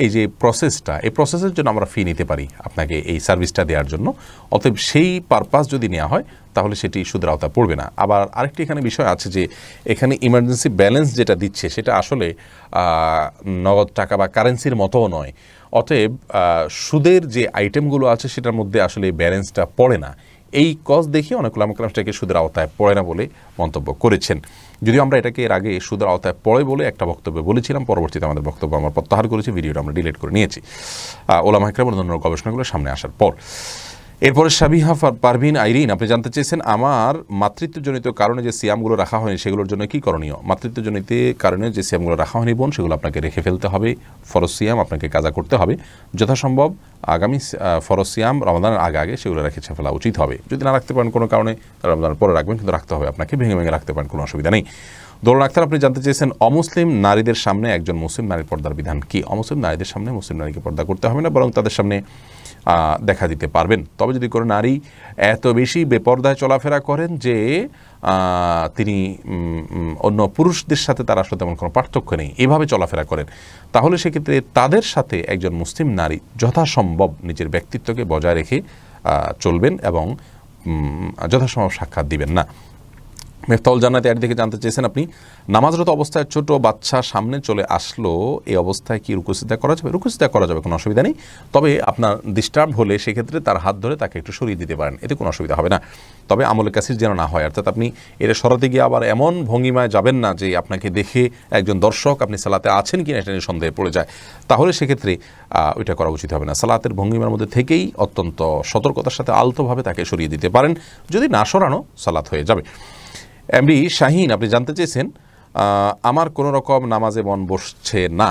এই যে প্রসেসটা, এই প্রসেসের জন্য আমরা ফি নিতে পারি আপনাকে এই সার্ভিসটা দেওয়ার জন্য। অতএব সেই পারপাস যদি নেওয়া হয় তাহলে সেটি সুদের আওতায় পড়বে না। আবার আরেকটি এখানে বিষয় আছে যে এখানে ইমার্জেন্সি ব্যালেন্স যেটা দিচ্ছে সেটা আসলে নগদ টাকা বা কারেন্সির মতোও নয়। অতএব সুদের যে আইটেমগুলো আছে সেটার মধ্যে আসলে ব্যালেন্সটা পড়ে না। এই কজ দেখে অনেক ওলামা কেরাম সেটাকে সুদের আওতায় পড়ে না বলে মন্তব্য করেছেন। যদিও আমরা এটাকে এর আগে সুদের আওতায় পড়ে বলে একটা বক্তব্যে বলেছিলাম, পরবর্তীতে আমাদের বক্তব্য আমরা প্রত্যাহার করেছি, ভিডিওটা আমরা ডিলিট করে নিয়েছি ওলামা কেরাম অন্যান্য গবেষণাগুলো সামনে আসার পর। এরপরে সাবিহা পারভিন আইরিন আপনি জানতে চেয়েছেন আমার মাতৃত্বজনিত কারণে যে সিয়ামগুলো রাখা হয়নি সেগুলোর জন্য কি করণীয়? মাতৃত্বজনিত কারণে যে সিয়ামগুলো রাখা হয়নি বোন, সেগুলো আপনাকে রেখে ফেলতে হবে। ফরজ সিয়াম আপনাকে কাজা করতে হবে, যথাসম্ভব আগামী ফরজ সিয়াম রমাদানের আগে সেগুলো রেখে ফেলা উচিত হবে। যদি না রাখতে পারেন কোনো কারণে রমাদানের পরে রাখবেন, কিন্তু রাখতে হবে আপনাকে, ভেঙে ভেঙে রাখতে পারেন, কোনো অসুবিধা নেই। দৌলন আক্তার আপনি জানতে চেয়েছেন অমুসলিম নারীদের সামনে একজন মুসলিম নারীর পর্দার বিধান কি? অমুসলিম নারীদের সামনে মুসলিম নারীকে পর্দা করতে হবে না, বরং তাদের সামনে দেখা দিতে পারবেন। তবে যদি কোনো নারী এত বেশি বেপর্দায় চলাফেরা করেন যে তিনি অন্য পুরুষদের সাথে তার আসলে তেমন কোনো পার্থক্য নেই, এভাবে চলাফেরা করেন, তাহলে সেক্ষেত্রে তাদের সাথে একজন মুসলিম নারী যথাসম্ভব নিজের ব্যক্তিত্বকে বজায় রেখে চলবেন এবং যথাসম্ভব সাক্ষাৎ দিবেন না। মেফতাউল জান্নাতি আইডি থেকে জানতে চেয়েছেন আপনি নামাজরত অবস্থায় ছোট বাচ্চা সামনে চলে আসলো, এই অবস্থায় কি রুকু সিজদা করা যাবে? রুকু সিজদা করা যাবে, কোনো অসুবিধা নেই। তবে আপনার ডিস্টার্ব হলে সেক্ষেত্রে তার হাত ধরে তাকে একটু সরিয়ে দিতে পারেন, এতে কোনো অসুবিধা হবে না। তবে আমলে কাসির যেন না হয়, অর্থাৎ আপনি এটা সরাতে গিয়ে আবার এমন ভঙ্গিমায় যাবেন না যে আপনাকে দেখে একজন দর্শক আপনি সালাতে আছেন কিনা এটা নিয়ে সন্দেহে পড়ে যায়, তাহলে সেক্ষেত্রে ওইটা করা উচিত হবে না। সালাতের ভঙ্গিমার মধ্যে থেকেই অত্যন্ত সতর্কতার সাথে আলতোভাবে তাকে সরিয়ে দিতে পারেন, যদি না সরানো সালাত হয়ে যাবে। এমডি শাহিন আপনি জানতে চেয়েছেন আমার কোনো রকম নামাজে মন বসছে না,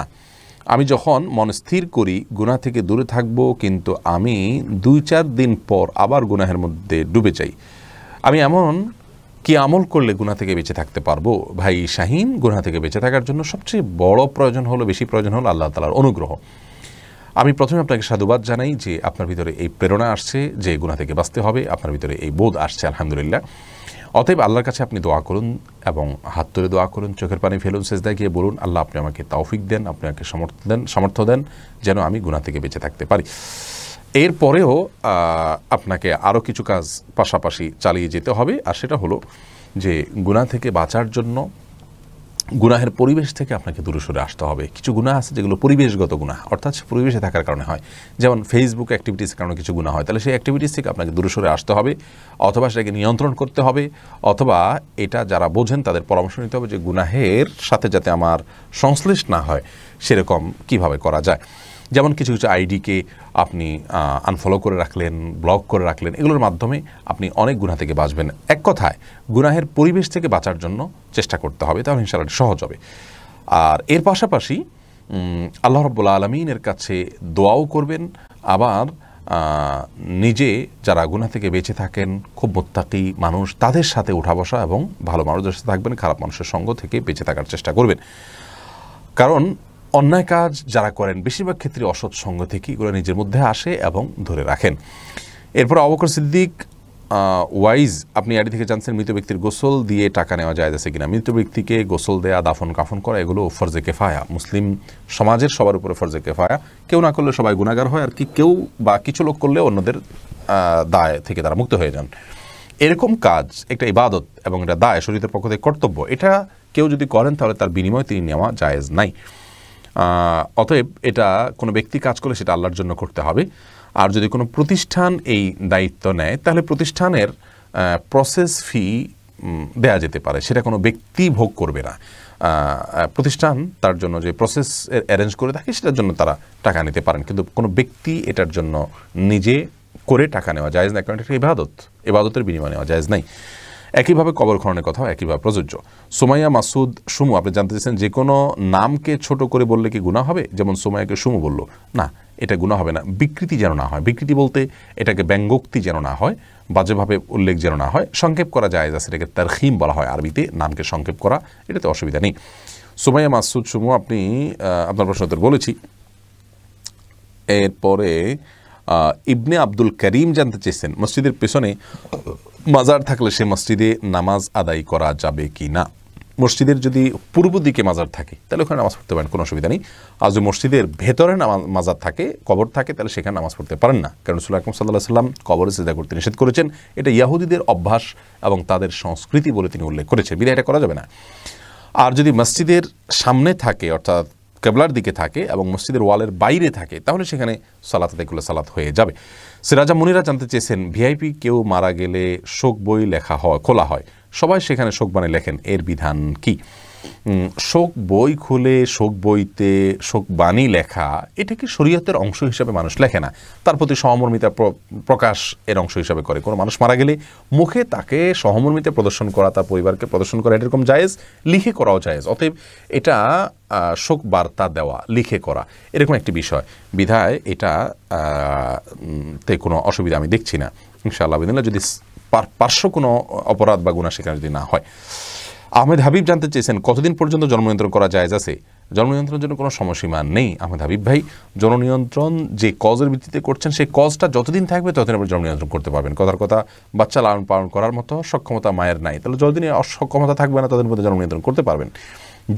আমি যখন মন স্থির করি গুনাহ থেকে দূরে থাকব, কিন্তু আমি 2-4 দিন পর আবার গুনাহের মধ্যে ডুবে যাই, আমি এমন কি আমল করলে গুনাহ থেকে বেঁচে থাকতে পারবো? ভাই শাহিন, গুনাহ থেকে বেঁচে থাকার জন্য সবচেয়ে বড় প্রয়োজন হলো, বেশি প্রয়োজন হলো আল্লাহ তাআলার অনুগ্রহ। আমি প্রথমে আপনাকে সাধুবাদ জানাই যে আপনার ভিতরে এই প্রেরণা আসছে যে গুনাহ থেকে বাঁচতে হবে, আপনার ভিতরে এই বোধ আসছে, আলহামদুলিল্লাহ। অতএব আল্লাহর কাছে আপনি দোয়া করুন এবং হাত তুলে দোয়া করুন, চোখের পানি ফেলুন, সেজদায় গিয়ে বলুন আল্লাহ আপনি আমাকে তৌফিক দেন, আপনি আমাকে সামর্থ্য দেন যেন আমি গুনাহ থেকে বেঁচে থাকতে পারি। এরপরেও আপনাকে আরও কিছু কাজ পাশাপাশি চালিয়ে যেতে হবে, আর সেটা হলো যে গুনাহ থেকে বাঁচার জন্য গুনাহের পরিবেশ থেকে আপনাকে দূরে সরে আসতে হবে। কিছু গুনাহ আছে যেগুলো পরিবেশগত গুনাহ, অর্থাৎ পরিবেশে থাকার কারণে হয়, যেমন ফেসবুক অ্যাক্টিভিটিসের কারণে কিছু গুনাহ হয়, তাহলে সেই অ্যাক্টিভিটিস থেকে আপনাকে দূরে সরে আসতে হবে, অথবা সেটাকে নিয়ন্ত্রণ করতে হবে, অথবা এটা যারা বোঝেন তাদের পরামর্শ নিতে হবে যে গুনাহের সাথে যাতে আমার সংশ্লিষ্ট না হয় সেরকম কিভাবে করা যায়। যেমন কিছু কিছু আইডিকে আপনি আনফলো করে রাখলেন, ব্লক করে রাখলেন, এগুলোর মাধ্যমে আপনি অনেক গুনাহ থেকে বাঁচবেন। এক কথায় গুনাহের পরিবেশ থেকে বাঁচার জন্য চেষ্টা করতে হবে, তাহলে ইনশাআল্লাহ সহজ হবে। আর এর পাশাপাশি আল্লাহ রাব্বুল আলামিনের কাছে দোয়াও করবেন, আবার নিজে যারা গুনাহ থেকে বেঁচে থাকেন, খুব মুত্তাকি মানুষ, তাদের সাথে উঠা বসা এবং ভালো মানুষদের সাথে থাকবেন, খারাপ মানুষের সঙ্গ থেকে বেঁচে থাকার চেষ্টা করবেন। কারণ অন্যায় কাজ যারা করেন বেশিরভাগ ক্ষেত্রে অসৎ সঙ্গ থেকে এগুলো নিজের মধ্যে আসে এবং ধরে রাখেন। এরপর আবু বকর সিদ্দিক ওয়াইজ আপনি আইডি থেকে জানছেন মৃত ব্যক্তির গোসল দিয়ে টাকা নেওয়া যায় আছে কিনা? মৃত ব্যক্তিকে গোসল দেয়া, দাফন কাফন করা এগুলো ফরজে কেফায়া, মুসলিম সমাজের সবার উপরে ফরজে কেফায়া। কেউ না করলে সবাই গুনাহগার হয়, আর কি কেউ বা কিছু লোক করলে অন্যদের দায় থেকে তারা মুক্ত হয়ে যান। এরকম কাজ একটা ইবাদত এবং এটা দায়, শরীয়তের পক্ষ থেকে কর্তব্য, এটা কেউ যদি করেন তাহলে তার বিনিময়ে তিনি নেওয়া জায়েজ নাই। অতএব এটা কোনো ব্যক্তি কাজ করলে সেটা আল্লাহর জন্য করতে হবে। আর যদি কোনো প্রতিষ্ঠান এই দায়িত্ব নেয় তাহলে প্রতিষ্ঠানের প্রসেস ফি দেয়া যেতে পারে, সেটা কোনো ব্যক্তি ভোগ করবে না। প্রতিষ্ঠান তার জন্য যে প্রসেস অ্যারেঞ্জ করে থাকে সেটার জন্য তারা টাকা নিতে পারেন, কিন্তু কোনো ব্যক্তি এটার জন্য নিজে করে টাকা নেওয়া জায়েজ না, কারণ এটা ইবাদত, ইবাদতের বিনিময়ে নেওয়া জায়েজ নাই। একইভাবে কবর খননের কথাও একইভাবে প্রযোজ্য। সুমাইয়া মাসুদ সুমু আপনি জানতে চাইছেন যে কোনো নামকে ছোট করে বললে কি গুনাহ হবে? যেমন সুমাইয়াকে সুমু বলল না, এটা গুনাহ হবে না। বিকৃতি যেন না হয়, বিকৃতি বলতে এটাকে ব্যঙ্গোক্তি যেন না হয়, বাজেভাবে উল্লেখ যেন না হয়, সংক্ষেপ করা যায় আছে, এটাকে তারখিম বলা হয় আরবিতে, নামকে সংক্ষেপ করা, এটাতে অসুবিধা নেই। সুমাইয়া মাসুদ সুমু, আপনি আপনার প্রশ্ন উত্তর বলেছি। এরপরে ইবনে আব্দুল করিম জানতে চেয়েছেন মসজিদের পেছনে মাজার থাকলে সে মসজিদে নামাজ আদায় করা যাবে কি না। মসজিদের যদি পূর্ব দিকে মাজার থাকে তাহলে ওখানে নামাজ পড়তে পারেন, কোনো অসুবিধা নেই। আর যদি মসজিদের ভেতরে মাজার থাকে, কবর থাকে, তাহলে সেখানে নামাজ পড়তে পারেন না, কারণ রাসূল আকরাম সাল্লাল্লাহু আলাইহি ওয়াসাল্লাম কবরে সিজদা করতে নিষেধ করেছেন। এটা ইহুদিদের অভ্যাস এবং তাদের সংস্কৃতি বলে তিনি উল্লেখ করেছেন, বিধায় এটা করা যাবে না। আর যদি মসজিদের সামনে থাকে, অর্থাৎ কেবলার দিকে থাকে এবং মসজিদের ওয়ালের বাইরে থাকে, তাহলে সেখানে সালাত আদায় করলে সালাত হয়ে যাবে। সিরাজা মুনিরা জানতে চেয়েছেন ভিআইপি কেউ মারা গেলে শোক বই লেখা হয়, খোলা হয়, সবাই সেখানে শোক বাণী লেখেন, এর বিধান কি? শোক বই খুলে শোক বইতে শোক বাণী লেখা এটা কি শরীয়তের অংশ হিসাবে মানুষ লেখে না, তার প্রতি সহমর্মিতা প্রকাশ এর অংশ হিসাবে করে। কোনো মানুষ মারা গেলে মুখে তাকে সহমর্মিতা প্রদর্শন করা, তার পরিবারকে প্রদর্শন করা এরকম জায়েজ, লিখে করাও জায়েজ। অতএব এটা শোক বার্তা দেওয়া, লিখে করা এরকম একটি বিষয়, বিধায় এটা তে কোনো অসুবিধা আমি দেখছি না ইনশাআল্লাহ বিদিনিল্লাহ, যদি পার্শ্ব কোনো অপরাধ বা গুনাহ সেখানে যদি না হয়। আহমেদ হাবিব জানতে চেয়েছেন কতদিন পর্যন্ত জন্মনিয়ন্ত্রণ করা জায়েজ আছে? জন্মনিয়ন্ত্রণের জন্য কোনো সময়সীমা নেই আহমেদ হাবিব ভাই। জন্মনিয়ন্ত্রণ যে কজের ভিত্তিতে করছেন সেই কজটা যতদিন থাকবে ততদিন আপনি জন্মনিয়ন্ত্রণ করতে পারবেন। কথার কথা, বাচ্চা লালন পালন করার মতো সক্ষমতা মায়ের নাই, তাহলে যতদিন অসক্ষমতা থাকবে না ততদিন পর্যন্ত জন্মনিয়ন্ত্রণ করতে পারবেন।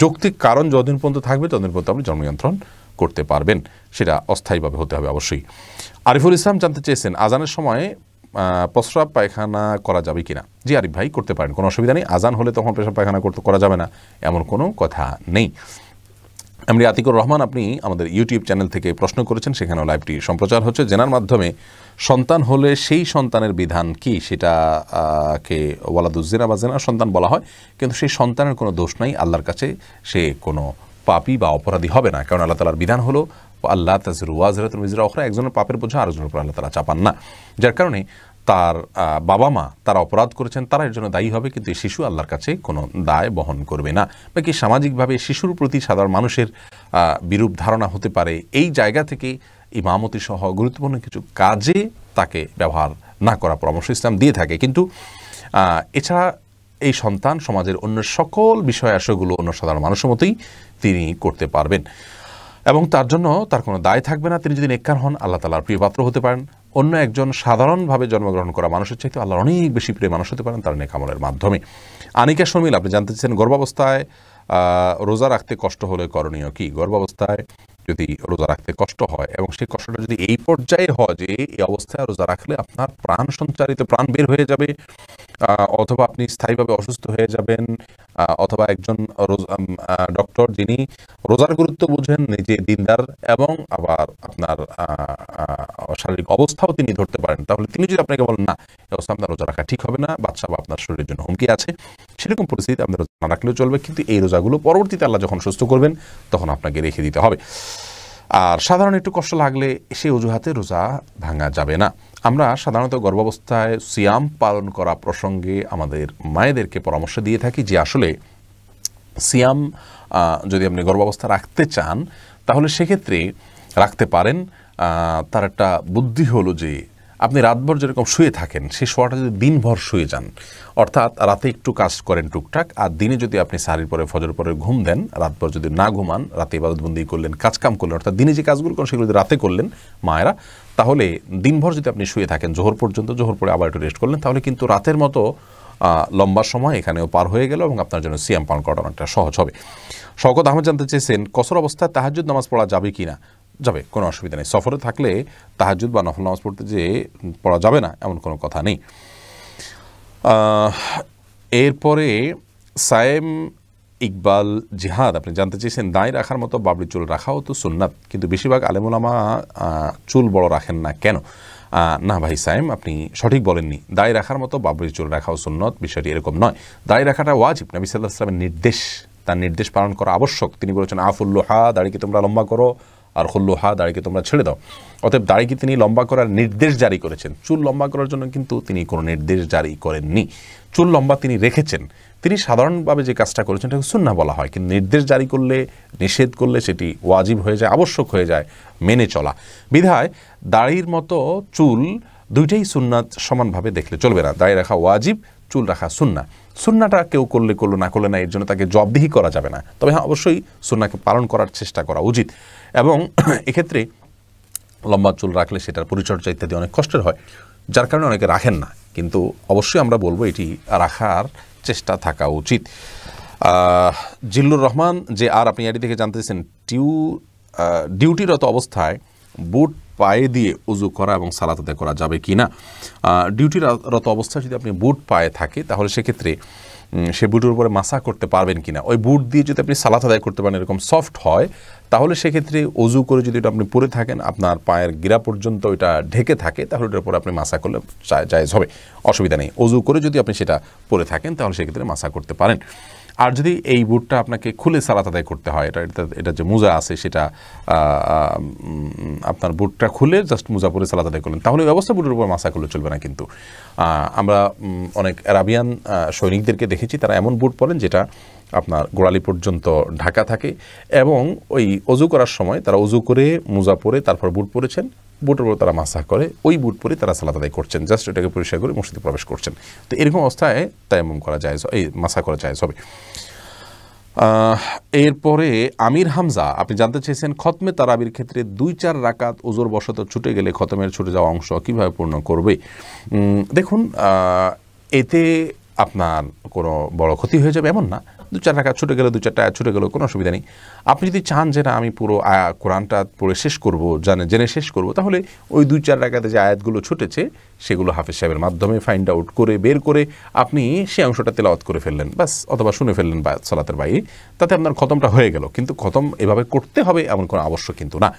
যৌক্তিক কারণ যতদিন পর্যন্ত থাকবে ততদিন পর্যন্ত আপনি জন্মনিয়ন্ত্রণ করতে পারবেন, সেটা অস্থায়ীভাবে হতে হবে অবশ্যই। আরিফুল ইসলাম জানতে চেয়েছেন আজানের সময় প্রস্রাব পায়খানা করা যাবে কিনা? জি আরিফ ভাই, করতে পারেন, কোনো অসুবিধা নেই। আজান হলে তখন পেশাব পায়খানা করা যাবে না এমন কোনো কথা নেই। এমনি আতিকুর রহমান, আপনি আমাদের ইউটিউব চ্যানেল থেকে প্রশ্ন করেছেন, সেখানেও লাইভটি সম্প্রচার হচ্ছে। জেনার মাধ্যমে সন্তান হলে সেই সন্তানের বিধান কি, সেটাকে ওয়ালাদুজ্জিনা বা জেনার সন্তান বলা হয়, কিন্তু সেই সন্তানের কোনো দোষ নাই, আল্লাহর কাছে সে কোনো পাপী বা অপরাধী হবে না, কারণ আল্লাহ তাআলার বিধান হলো আল্লাহ তাজিরু ওয়াজিরাতুন বিজরা উখরা, একজনের পাপের বোঝা আরেকজনের উপর আল্লাহ তাআলা চাপান না, যার কারণে তার বাবা মা তারা অপরাধ করেছেন, তারা এর জন্য দায়ী হবে, কিন্তু শিশু আল্লাহর কাছে কোনো দায় বহন করবে না। বাকি সামাজিকভাবে শিশুর প্রতি সাধারণ মানুষের বিরূপ ধারণা হতে পারে, এই জায়গা থেকে ইমামতি সহ গুরুত্বপূর্ণ কিছু কাজে তাকে ব্যবহার না করা পরামর্শ ইসলাম দিয়ে থাকে। কিন্তু এছাড়া এই সন্তান সমাজের অন্য সকল বিষয় আশয়গুলো অন্য সাধারণ মানুষের মতোই তিনি করতে পারবেন এবং তার জন্য তার কোনো দায় থাকবে না। তিনি যদি নেককার হন, আল্লাহ তাআলার প্রিয় পাত্র হতে পারেন, অন্য একজন সাধারণভাবে জন্মগ্রহণ করা মানুষের চাইতে আল্লাহর অনেক বেশি প্রিয় মানুষ হতে পারেন তার নেক আমলের মাধ্যমে। আনিকা শর্মিল, আপনি জানতে চাচ্ছেন গর্ভাবস্থায় রোজা রাখতে কষ্ট হলে করণীয় কি? গর্ভাবস্থায় যদি রোজা রাখতে কষ্ট হয় এবং সেই কষ্টটা যদি এই পর্যায়ে হয় যে এই অবস্থায় রোজা রাখলে আপনার প্রাণ সঞ্চারিত, প্রাণ বের হয়ে যাবে, অথবা আপনি স্থায়ীভাবে অসুস্থ হয়ে যাবেন, অথবা একজন ডক্টর যিনি রোজার গুরুত্ব বুঝেন, নিজে দিনদার এবং আবার আপনার শারীরিক অবস্থাও তিনি ধরতে পারেন, তাহলে তিনি যদি আপনাকে বলেন না এই অবস্থা আপনার রোজা রাখা ঠিক হবে না, বাচ্চা বা আপনার শরীরের জন্য হুমকি আছে, সেরকম পরিস্থিতিতে আপনার রোজা না রাখলেও চলবে, কিন্তু এই রোজাগুলো পরবর্তীতে আল্লাহ যখন সুস্থ করবেন তখন আপনাকে রেখে দিতে হবে। আর সাধারণ একটু কষ্ট লাগলে সেই অজুহাতে রোজা ভাঙা যাবে না। আমরা সাধারণত গর্ভাবস্থায় সিয়াম পালন করা প্রসঙ্গে আমাদের মায়েদেরকে পরামর্শ দিয়ে থাকি যে আসলে সিয়াম যদি আপনি গর্ভাবস্থা রাখতে চান তাহলে সেক্ষেত্রে রাখতে পারেন। তার একটা বুদ্ধি হলো যে আপনি রাতভর যেরকম শুয়ে থাকেন সেই শোয়াটা যদি দিনভর শুয়ে যান, অর্থাৎ রাতে একটু কাজ করেন টুকটাক, আর দিনে যদি আপনি সারির পরে ফজর পরে ঘুম দেন, রাতভর যদি না ঘুমান, রাতে ইবাদতবন্দি করলেন, কাজকাম করলেন, অর্থাৎ দিনে যে কাজগুলো করেন সেগুলো যদি রাতে করলেন মায়েরা, তাহলে দিনভর যদি আপনি শুয়ে থাকেন জোহর পর্যন্ত, জোহর পরে আবার একটু রেস্ট করলেন, তাহলে কিন্তু রাতের মতো লম্বা সময় এখানেও পার হয়ে গেল এবং আপনার জন্য সিয়াম পালন করাটা অনেকটা সহজ হবে। শওকত আহমেদ জানতে চেয়েছেন কসর অবস্থায় তাহাজ্জুদ নামাজ পড়া যাবে কি না? যাবে, কোনো অসুবিধা নেই। সফরে থাকলে তাহাজ্জুদ বা নফল নামাজ পড়তে যে পড়া যাবে না এমন কোনো কথা নেই। এরপরে সায়েম ইকবাল জিহাদ, আপনি জানতে চেয়েছেন দাঁড়িয়ে রাখার মতো বাবরি চুল রাখাও তো সুন্নাত, কিন্তু বেশিরভাগ আলেমুলামা চুল বড় রাখেন না কেন? না ভাই সায়েম, আপনি সঠিক বলেননি। দাঁড়িয়ে রাখার মতো বাবরি চুল রাখাও সুন্নত, বিষয়টি এরকম নয়। দাঁড়িয়ে রাখাটা ওয়াজিব, নবী সাল্লাল্লাহু আলাইহি ওয়াসাল্লামের নির্দেশ, তার নির্দেশ পালন করা আবশ্যক। তিনি বলেছেন আফুল্লুহা, দাড়িকে তোমরা লম্বা করো, আর খুল্লুহা, দাড়িকে তোমরা ছেড়ে দাও। অতএব দাড়িকে তিনি লম্বা করার নির্দেশ জারি করেছেন, চুল লম্বা করার জন্য কিন্তু তিনি কোনো নির্দেশ জারি করেননি। চুল লম্বা তিনি রেখেছেন, তিনি সাধারণভাবে যে কাজটা করেছেন এটাকে সুন্নাহ বলা হয়, কিন্তু নির্দেশ জারি করলে, নিষেধ করলে সেটি ওয়াজিব হয়ে যায়, আবশ্যক হয়ে যায় মেনে চলা। বিধায় দাড়ির মতো চুল দুইটাই সুন্নাত সমানভাবে দেখলে চলবে না। দাড়ি রাখা ওয়াজিব, চুল রাখা সুন্নাহ। সুন্নাহটা কেউ করলে করলো, না করলে না, এর জন্য তাকে জবাবদিহি করা যাবে না। তবে হ্যাঁ, অবশ্যই সুন্নাহকে পালন করার চেষ্টা করা উচিত। এবং এক্ষেত্রে লম্বা চুল রাখলে সেটার পরিচর্যা ইত্যাদি অনেক কষ্টের হয়, যার কারণে অনেকে রাখেন না। কিন্তু অবশ্যই আমরা বলবো এটি রাখার চেষ্টা থাকা উচিত। জিল্লুর রহমান যে আপনি এটি থেকে জানতেছেন, ডিউটিরত অবস্থায় বুট পায়ে দিয়ে উজু করা এবং সালাত আদায় করা যাবে কি না। ডিউটিরত অবস্থায় যদি আপনি বুট পায়ে থাকে তাহলে সেক্ষেত্রে সে বুটের উপরে মাসা করতে পারবেন কিনা। ওই বুট দিয়ে যদি আপনি সালাত আদায় করতে পারেন, এরকম সফট হয়, তাহলে সেক্ষেত্রে অজু করে যদি এটা আপনি পরে থাকেন, আপনার পায়ের গিরা পর্যন্ত ওইটা ঢেকে থাকে, তাহলে ওটার উপরে আপনি মাসা করলে জায়েজ হবে, অসুবিধা নেই। অজু করে যদি আপনি সেটা পরে থাকেন তাহলে সেক্ষেত্রে মাসা করতে পারেন। আর যদি এই বুটটা আপনাকে খুলে সালাত আদায় করতে হয়, এটা যে মোজা আছে সেটা আপনার বুটটা খুলে জাস্ট মোজা পরে সালাত আদায় করলেন, তাহলে ওই অবস্থা বুটের উপর মাসা করলে চলবে না। কিন্তু আমরা অনেক আরাবিয়ান সৈনিকদেরকে দেখেছি, তারা এমন বুট পরেন যেটা আপনার গোড়ালি পর্যন্ত ঢাকা থাকে, এবং ওই অজু করার সময় তারা অজু করে মোজা পরে তারপর বুট পরেছেন, বুটের উপর তারা মাসা করে ওই বুট পরে তারা সালাত আদায় করছেন, জাস্ট এটাকে পরিষ্কার করে মসজিদে প্রবেশ করছেন। তো এরকম অবস্থায় তায়াম্মুম করা যায়, এই মাসা করা যায় হবে। এরপরে আমির হামজা আপনি জানতে চেয়েছেন, খতমে তারাবির ক্ষেত্রে 2-4 রাকাত ওজোর বশত ছুটে গেলে খতমের ছুটে যাওয়া অংশ কীভাবে পূর্ণ করবে। দেখুন, এতে আপনার কোনো বড় ক্ষতি হয়ে যাবে এমন না। 2-4 রাকাত ছুটে গেলে, 2-4টা আয়াত ছুটে গেলেও কোনো অসুবিধা নেই। আপনি যদি চান যে না আমি পুরো কোরআনটা পড়ে শেষ করব, জেনে শেষ করব, তাহলে ওই 2-4 রাকাতে যে আয়াতগুলো ছুটেছে সেগুলো হাফেজ সাহেবের মাধ্যমে ফাইন্ড আউট করে বের করে আপনি সেই অংশটা তেলাওয়াত করে ফেললেন বাস, অথবা শুনে ফেললেন বা সালাতের বাইরে, তাতে আপনার খতমটা হয়ে গেল। কিন্তু খতম এভাবে করতে হবে এমন কোনো আবশ্যক কিন্তু না।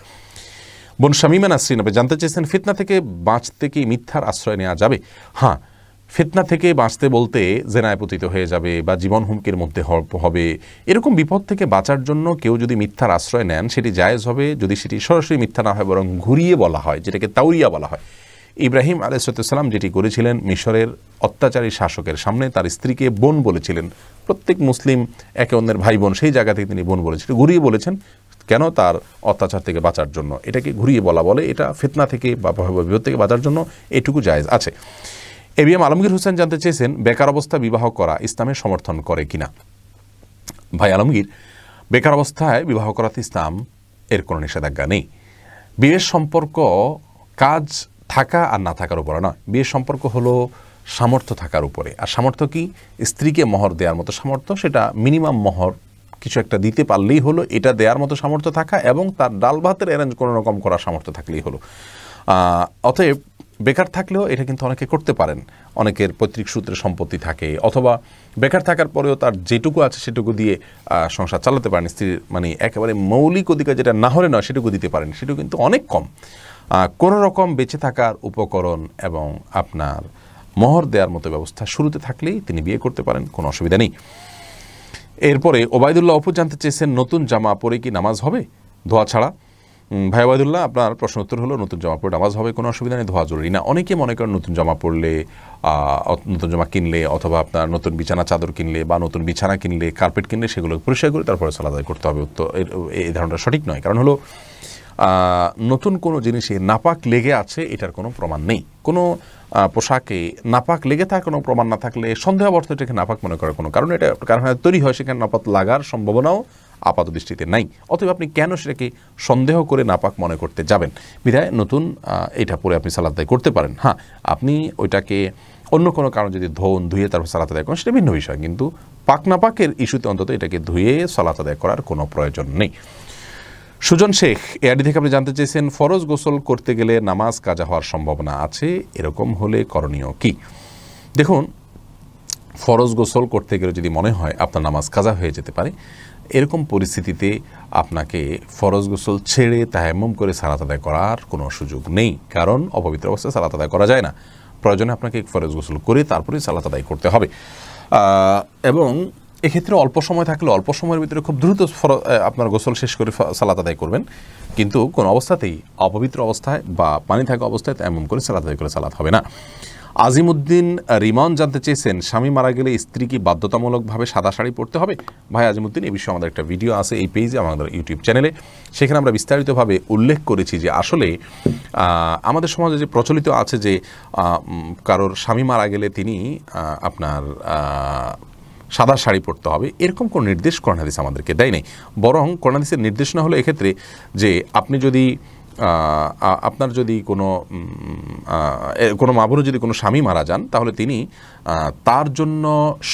বোন শামিমা নাসরিন আপনি জানতে চেয়েছেন, ফিতনা থেকে বাঁচতে কি মিথ্যার আশ্রয় নেওয়া যাবে। হ্যাঁ, ফিতনা থেকে বাঁচতে বলতে জেনায় পতিত হয়ে যাবে বা জীবন হুমকির মধ্যে হবে, এরকম বিপদ থেকে বাঁচার জন্য কেউ যদি মিথ্যার আশ্রয় নেন সেটি জায়েজ হবে, যদি সেটি সরাসরি মিথ্যা না হয় বরং ঘুরিয়ে বলা হয়, যেটাকে তাওরিয়া বলা হয়। ইব্রাহিম আলাইহিস সালাম যেটি করেছিলেন, মিশরের অত্যাচারী শাসকের সামনে তার স্ত্রীকে বোন বলেছিলেন। প্রত্যেক মুসলিম একে অন্যের ভাই বোন, সেই জায়গা থেকে তিনি বোন বলেছিলেন, ঘুরিয়ে বলেছেন কেন, তার অত্যাচার থেকে বাঁচার জন্য। এটাকে ঘুরিয়ে বলা বলে। এটা ফিতনা থেকে বা বিপদ থেকে বাঁচার জন্য এটুকু জায়েজ আছে। এবিএম আলমগীর হোসেন জানতে চেয়েছেন, বেকার অবস্থা বিবাহ করা ইসলামের সমর্থন করে কিনা। ভাই আলমগীর, বেকার অবস্থায় বিবাহ করাতে ইসলাম এর কোনো নিষেধাজ্ঞা নেই। বিয়ের সম্পর্ক কাজ থাকা আর না থাকার উপরে নয়, বিয়ের সম্পর্ক হলো সামর্থ্য থাকার উপরে। আর সামর্থ্য কি? স্ত্রীকে মোহর দেওয়ার মতো সামর্থ্য, সেটা মিনিমাম মোহর কিছু একটা দিতে পারলেই হলো, এটা দেওয়ার মতো সামর্থ্য থাকা, এবং তার ডাল ভাতের অ্যারেঞ্জ কোনো রকম করার সামর্থ্য থাকলেই হলো। অতএব বেকার থাকলেও এটা কিন্তু অনেকে করতে পারেন। অনেকের পৈতৃক সূত্রে সম্পত্তি থাকে, অথবা বেকার থাকার পরেও তার যেটুকু আছে সেটুকু দিয়ে সংসার চালাতে পারেন। স্ত্রীর মানে একেবারে মৌলিক অধিকার যেটা না হলে নয় সেটুকু দিতে পারেন, সেটুকু কিন্তু অনেক কম। কোনো রকম বেঁচে থাকার উপকরণ এবং আপনার মোহর দেওয়ার মতো ব্যবস্থা শুরুতে থাকলেই তিনি বিয়ে করতে পারেন, কোনো অসুবিধা নেই। এরপরে ওবায়দুল্লাহ অপু জানতে চেয়েছেন, নতুন জামা পরে কি নামাজ হবে ধোয়া ছাড়া। ভাই ওবায়দুল্লাহ, আপনার প্রশ্ন উত্তর হলো নতুন জামা পরে নামাজ হবে, কোনো অসুবিধা নেই, ধোয়া জরুরি না। অনেকে মনে করেন নতুন জামা পরলে, নতুন জামা কিনলে, অথবা আপনার নতুন বিছানা চাদর কিনলে বা নতুন বিছানা কিনলে, কার্পেট কিনলে সেগুলো পরিষ্কার করে তারপরে সালাত আদায় করতে হবে। তো এই ধারণাটা সঠিক নয়। কারণ হলো নতুন কোনো জিনিসে নাপাক লেগে আছে এটার কোনো প্রমাণ নেই। কোনো পোশাকে নাপাক লেগে থাকা কোনো প্রমাণ না থাকলে সন্দেহাবর্ত এটাকে নাপাক মনে করার কোনো কারণ, এটা কারখানায় তৈরি হয়, সেখানে নাপাক লাগার সম্ভাবনাও আপাত দৃষ্টিতে নাই। অতএব আপনি কেন সেটাকে সন্দেহ করে নাপাক মনে করতে যাবেন? বিধায় নতুন এটা পরে আপনি সালাত আদায় করতে পারেন। হ্যাঁ, আপনি ওইটাকে অন্য কোনো কারণ যদি ধুয়ে তারপর সালাত আদায় করেন সেটা ভিন্ন বিষয়, কিন্তু পাক নাপাকের ইস্যুতে অন্তত এটাকে ধুয়ে সালাত আদায় করার কোনো প্রয়োজন নেই। সুজন শেখ এআডি থেকে আপনি জানতে চেয়েছেন, ফরজ গোসল করতে গেলে নামাজ কাজা হওয়ার সম্ভাবনা আছে, এরকম হলে করণীয় কি? দেখুন, ফরজ গোসল করতে গেলে যদি মনে হয় আপনার নামাজ কাজা হয়ে যেতে পারে, এরকম পরিস্থিতিতে আপনাকে ফরজ গোসল ছেড়ে তায়াম্মুম করে সালাত আদায় করার কোনো সুযোগ নেই। কারণ অপবিত্র অবস্থায় সালাত আদায় করা যায় না। প্রয়োজনে আপনাকে ফরজ গোসল করে তারপরেই সালাত আদায় করতে হবে। এবং এক্ষেত্রে অল্প সময় থাকলে অল্প সময়ের ভিতরে খুব দ্রুত আপনার গোসল শেষ করে সালাত আদায় করবেন, কিন্তু কোনো অবস্থাতেই অপবিত্র অবস্থায় বা পানি থাকা অবস্থায় তায়াম্মুম করে সালাত আদায় করে সালাত হবে না। আজিমুদ্দিন রিমন জানতে চেয়েছেন, স্বামী মারা গেলে স্ত্রী কি বাধ্যতামূলকভাবে সাদা শাড়ি পরতে হবে? ভাই আজিমুদ্দিন, এই বিষয়ে আমাদের একটা ভিডিও আছে এই পেজে, আমাদের ইউটিউব চ্যানেলে। সেখানে আমরা বিস্তারিতভাবে উল্লেখ করেছি যে আসলে আমাদের সমাজে যে প্রচলিত আছে যে কারোর স্বামী মারা গেলে তিনি আপনার সাদা শাড়ি পরতে হবে, এরকম কোনো নির্দেশ কোরআন হাদিস আমাদেরকে দেয় নাই। বরং কোরআন হাদিসের নির্দেশনা হলো এক্ষেত্রে যে আপনি যদি আপনার যদি কোনো মা বোনের যদি কোনো স্বামী মারা যান, তাহলে তিনি তার জন্য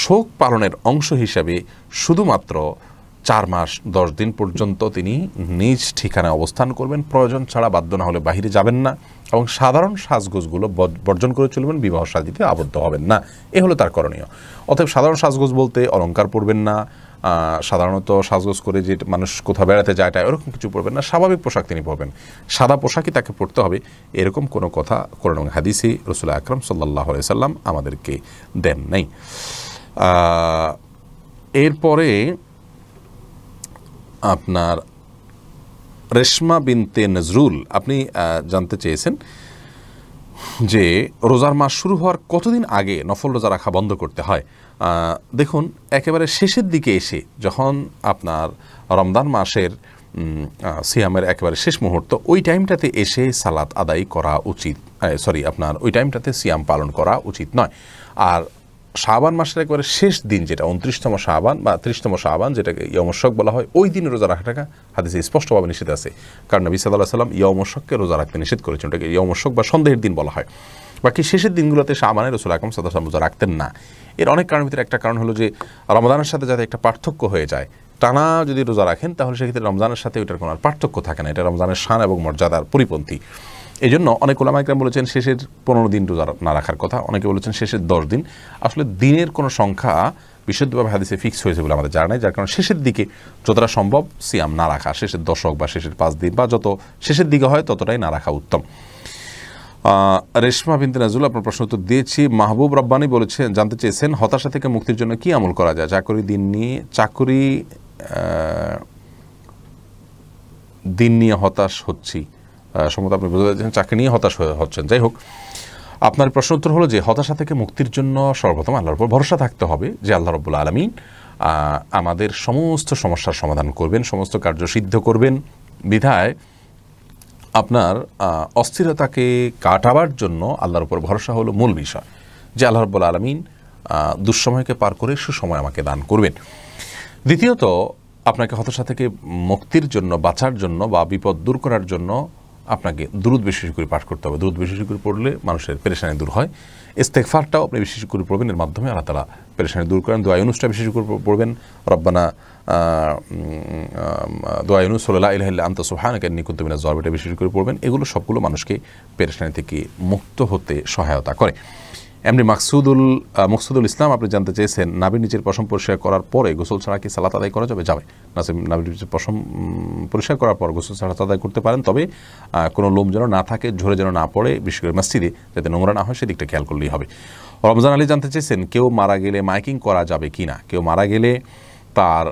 শোক পালনের অংশ হিসাবে শুধুমাত্র 4 মাস 10 দিন পর্যন্ত তিনি নিজ ঠিকানায় অবস্থান করবেন, প্রয়োজন ছাড়া বাধ্য না হলে বাহিরে যাবেন না, এবং সাধারণ সাজগোজগুলো বর্জন করে চলবেন, বিবাহ শাদীতে আবদ্ধ হবেন না। এ হলো তার করণীয়। অতএব সাধারণ সাজগোজ বলতে অলংকার পরবেন না, সাধারণত সাজগোজ করে যে মানুষ কোথাও বেড়াতে যায় ওরকম কিছু পরবেন না, স্বাভাবিক পোশাক তিনি পরবেন, সাদা পোশাকই তাকে পরতে হবে, এরকম কোনো কথা কোরআন এবং হাদিসে রাসূল আকরাম সাল্লাল্লাহু আলাইহি সাল্লাম আমাদেরকে দেন নাই। এরপরে আপনার রেশমা বিনতে নজরুল, আপনি জানতে চেয়েছেন যে রোজার মাস শুরু হওয়ার কতদিন আগে নফল রোজা রাখা বন্ধ করতে হয়? দেখুন, একেবারে শেষের দিকে এসে যখন আপনার রমজান মাসের সিয়ামের একেবারে শেষ মুহূর্ত, ওই টাইমটাতে এসে সালাত আদায় করা উচিত, আপনার ওই টাইমটাতে সিয়াম পালন করা উচিত নয়। আর শাবান মাসের একেবারে শেষ দিন, যেটা 29তম শাবান বা 30তম শাবান, যেটাকে ইয়মুশ-শক বলা হয়, ওই দিন রোজা রাখাটা হাদিসে স্পষ্টভাবে নিষেধ আছে। কারণ নবী সাল্লাল্লাহু আলাইহি ওয়াসাল্লাম ইয়মুশ-শককে রোজা রাখতে নিষেধ করেছেন, ওটাকে ইয়মুশ-শক বা সন্দেহের দিন বলা হয়। বাকি শেষের দিনগুলোতে শাবানে রাসূল আকরাম সাল্লাল্লাহু আলাইহি ওয়াসাল্লাম রোজা রাখতেন না। এর অনেক কারণের ভিতরে একটা কারণ হলো যে রমজানের সাথে যাতে একটা পার্থক্য হয়ে যায়, টানা যদি রোজা রাখেন তাহলে সেক্ষেত্রে রমজানের সাথে ওইটার কোনো আর পার্থক্য থাকে না, এটা রমজানের শান এবং মর্যাদার পরিপন্থী। এই জন্য অনেক উলামা ইকরাম বলেছেন শেষের 15 দিন রোজা না রাখার কথা, অনেকে বলেছেন শেষের 10 দিন। আসলে দিনের কোনো সংখ্যা বিশুদ্ধভাবে হাদিসে ফিক্স হয়েছে বলে আমাদের জানা নাই, যার কারণে শেষের দিকে যতটা সম্ভব সিয়াম না রাখা, শেষের দশক বা শেষের 5 দিন বা যত শেষের দিকে হয় ততটাই না রাখা উত্তম। রেশমা বিনতে নজরুল, আপনার প্রশ্ন উত্তর দিয়েছি। মাহবুব রব্বানি বলেছেন, জানতে চেয়েছেন হতাশা থেকে মুক্তির জন্য কি আমল করা যায়? দিন নিয়ে হতাশ হচ্ছি, সম্ভবত আপনি বুঝতে পারছেন চাকরি নিয়ে হতাশ হচ্ছেন। যাই হোক, আপনার প্রশ্ন উত্তর হলো যে হতাশা থেকে মুক্তির জন্য সর্বপ্রথম আল্লাহর উপর ভরসা থাকতে হবে যে আল্লাহ রাব্বুল আলামিন আমাদের সমস্ত সমস্যার সমাধান করবেন, সমস্ত কার্য সিদ্ধ করবেন। বিধায় আপনার অস্থিরতাকে কাটাবার জন্য আল্লাহর উপর ভরসা হলো মূল বিষয়, যে আল্লাহ রাব্বুল আলামিন দুঃসময়কে পার করে সুসময় আমাকে দান করবেন। দ্বিতীয়ত, আপনাকে হতাশা থেকে মুক্তির জন্য, বাঁচার জন্য বা বিপদ দূর করার জন্য আপনাকে দুরূদ বেশি করে পাঠ করতে হবে। দুরূদ বেশি করে পড়লে মানুষের পেরেশানি দূর হয়। ইস্তেগফারটাও আপনি বেশি করে পড়বেন, এর মাধ্যমে আল্লাহ তাআলা পেরেশানি দূর করেন। দোয়া ইউনুসটা বেশি করে পড়বেন, রব্বানা দোয়া ইউনুস লা ইলাহা ইল্লা আনতা সুবহানাকা ইন্নী কুনতু মিনাজ জালিমিন বেশি করে পড়বেন। এগুলো সবগুলো মানুষকে পেরেশানি থেকে মুক্ত হতে সহায়তা করে। এমনি মকসুদুল ইসলাম, আপনি জানতে চেয়েছেন নাভির নিচের পশম পরিষ্কার করার পরে গোসল ছাড়া কি সালাত আদায় করা যাবে? নাভির নিচের পশম পরিষ্কার করার পর গোসল ছাড়া আদায় করতে পারেন, তবে কোনো লোম যেন না থাকে, ঝরে যেন না পড়ে, বিশেষ করে মসজিদে যাতে নোংরা না হয় সেদিকটা খেয়াল করলেই হবে। রমজান আলী জানতে চেয়েছেন কেউ মারা গেলে মাইকিং করা যাবে কি না? কেউ মারা গেলে তার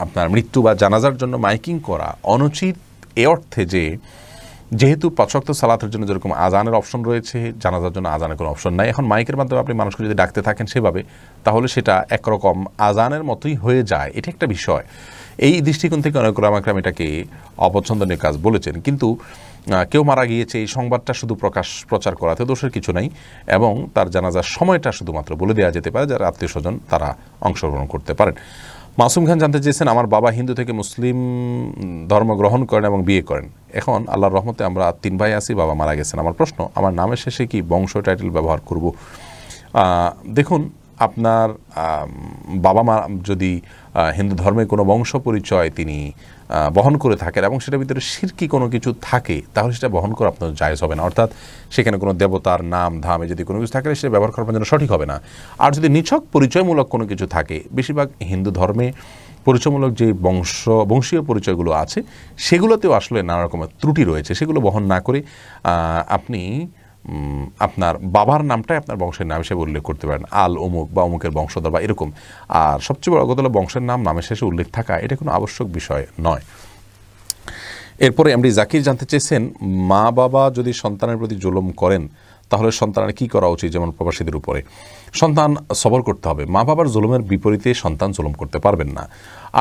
আপনার মৃত্যু বা জানাজার জন্য মাইকিং করা অনুচিত, এ অর্থে যে যেহেতু 5 ওয়াক্ত সালাতের জন্য যেরকম আজানের অপশন রয়েছে, জানাজার জন্য আজানের কোনো অপশন নাই। এখন মাইকের মাধ্যমে আপনি মানুষকে যদি ডাকতে থাকেন সেভাবে, তাহলে সেটা একরকম আজানের মতোই হয়ে যায়। এটা একটা বিষয়। এই দৃষ্টিকোণ থেকে অনেক উলামা ইকরাম এটাকে অপছন্দনীয় কাজ বলেছেন। কিন্তু কেউ মারা গিয়েছে এই সংবাদটা শুধু প্রচার করাতে দোষের কিছু নাই, এবং তার জানাজার সময়টা শুধুমাত্র বলে দেওয়া যেতে পারে, যারা আত্মীয় স্বজন তারা অংশগ্রহণ করতে পারেন। মাসুম খান জানতে চেয়েছেন আমার বাবা হিন্দু থেকে মুসলিম ধর্ম গ্রহণ করেন এবং বিয়ে করেন। এখন আল্লাহর রহমতে আমরা 3 ভাই আছি, বাবা মারা গেছেন। আমার প্রশ্ন, আমার নামের শেষে কি বংশ টাইটেল ব্যবহার করব? দেখুন, আপনার বাবা মা যদি হিন্দু ধর্মে কোনো বংশ পরিচয় তিনি বহন করে থাকেন এবং সেটার ভিতরে শিরকি কোনো কিছু থাকে, তাহলে সেটা বহন করা আপনার জায়েজ হবে না। অর্থাৎ সেখানে কোনো দেবতার নাম ধামে যদি কোনো কিছু থাকে, সেটা ব্যবহার করার জন্য সঠিক হবে না। আর যদি নিছক পরিচয়মূলক কোনো কিছু থাকে, বেশিরভাগ হিন্দু ধর্মে পরিচয়মূলক যে বংশীয় পরিচয়গুলো আছে, সেগুলোতেও আসলে নানা রকমের ত্রুটি রয়েছে। সেগুলো বহন না করে আপনি আপনার বাবার নামটাই আপনার বংশের নাম হিসেবে উল্লেখ করতে পারেন, আল অমুক বা অমুকের বংশধর বা এরকম। আর সবচেয়ে বড় কথা হলো বংশের নাম নামের শেষে উল্লেখ থাকা, এটা কোনো আবশ্যক বিষয় নয়। এরপরে এমডি জাকির জানতে চেয়েছেন মা বাবা যদি সন্তানের প্রতি জুলুম করেন তাহলে সন্তানের কী করা উচিত? যেমন প্রবাসীদের উপরে সন্তান সবর করতে হবে। মা বাবার জুলুমের বিপরীতে সন্তান জুলুম করতে পারবেন না।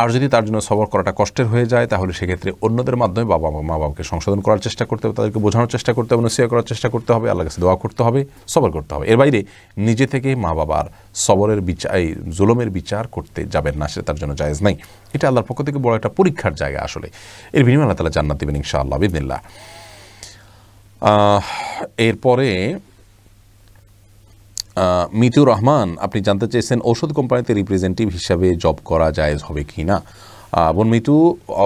আর যদি তার জন্য সবর করাটা কষ্টের হয়ে যায় তাহলে সেক্ষেত্রে অন্যদের মাধ্যমে মা বাবাকে সংশোধন করার চেষ্টা করতে হবে, তাদেরকে বোঝানোর চেষ্টা করতে হবে, নসিহত করার চেষ্টা করতে হবে, আল্লাহর কাছে দোয়া করতে হবে, সবর করতে হবে। এর বাইরে নিজে থেকে মা বাবার সবরের বিচার, জুলুমের বিচার করতে যাবেন না, সেটা তার জন্য জায়েজ নাই। এটা আল্লাহর পক্ষ থেকে বড় একটা পরীক্ষার জায়গা আসলে। এর বিনিময়ে আল্লাহ তাআলা জান্নাত দিবেন ইনশাআল্লাহ বিইذنিল্লাহ। এরপরে মিতুর রহমান আপনি জানতে চেয়েছেন ঔষধ কোম্পানিতে রিপ্রেজেন্টেটিভ হিসাবে জব করা জায়েজ হবে কি না। বোন মিতু,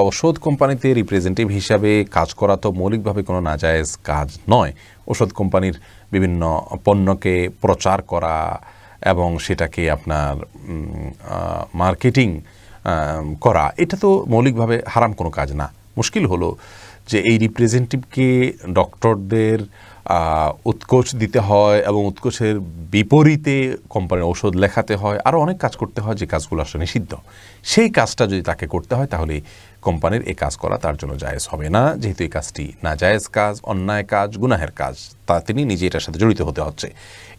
ঔষধ কোম্পানিতে রিপ্রেজেন্টেটিভ হিসাবে কাজ করা তো মৌলিকভাবে কোনো নাজায়েজ কাজ নয়। ঔষধ কোম্পানির বিভিন্ন পণ্যকে প্রচার করা এবং সেটাকে আপনার মার্কেটিং করা, এটা তো মৌলিকভাবে হারাম কোনো কাজ না। মুশকিল হলো যে এই রিপ্রেজেন্টেটিভকে ডক্টরদের উৎকোচ দিতে হয় এবং উৎকোচের বিপরীতে কোম্পানির ঔষধ লেখাতে হয়, আরও অনেক কাজ করতে হয় যে কাজগুলো আসলে নিষিদ্ধ। সেই কাজটা যদি তাকে করতে হয় তাহলে কোম্পানির এই কাজ করা তার জন্য জায়েজ হবে না, যেহেতু এই কাজটি নাজায়েজ কাজ, অন্যায় কাজ, গুনাহের কাজ, তা তিনি নিজে এটার সাথে জড়িত হতে হচ্ছে।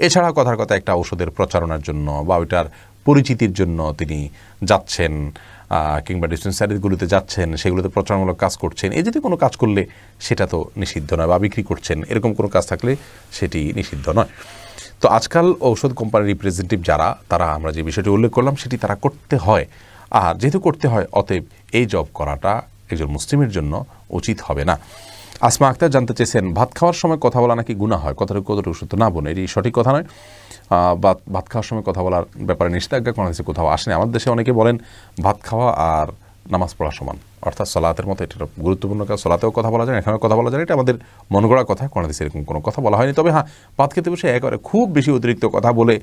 এছাড়া কথার কথা একটা ঔষধের প্রচারণার জন্য বা ওইটার পরিচিতির জন্য তিনি যাচ্ছেন কিংবা ডিসপেন্সারিগুলোতে যাচ্ছেন, সেগুলোতে প্রচারমূলক কাজ করছেন, এই যদি কোনো কাজ করলে সেটা তো নিষিদ্ধ নয়, বা বিক্রি করছেন এরকম কোনো কাজ থাকলে সেটি নিষিদ্ধ নয়। তো আজকাল ঔষধ কোম্পানির রিপ্রেজেন্টেটিভ যারা, তারা আমরা যে বিষয়টি উল্লেখ করলাম সেটি তারা করতে হয়। আর যেহেতু করতে হয়, অতএব এই জব করাটা একজন মুসলিমের জন্য উচিত হবে না। আসমা আক্তার জানতে চেয়েছেন ভাত খাওয়ার সময় কথা বলা নাকি গুনাহ হয়, কতটুকু সত্য না বোন, এটি সঠিক কথা নয়। ভাত খাওয়ার সময় কথা বলার ব্যাপারে নিষেধাজ্ঞা কোনো দেশে কোথাও আসেনি। আমাদের দেশে অনেকে বলেন ভাত খাওয়া আর নামাজ পড়া সমান, অর্থাৎ সলাতের মতো এটা গুরুত্বপূর্ণ কাজ, সলাতেও কথা বলা যায়, এখানেও কথা বলা যায়, এটা আমাদের মন গড়া কথা, কোনো দেশে এরকম কোনো কথা বলা হয়নি। তবে হ্যাঁ, ভাত খেতে বসে একেবারে খুব বেশি অতিরিক্ত কথা বলে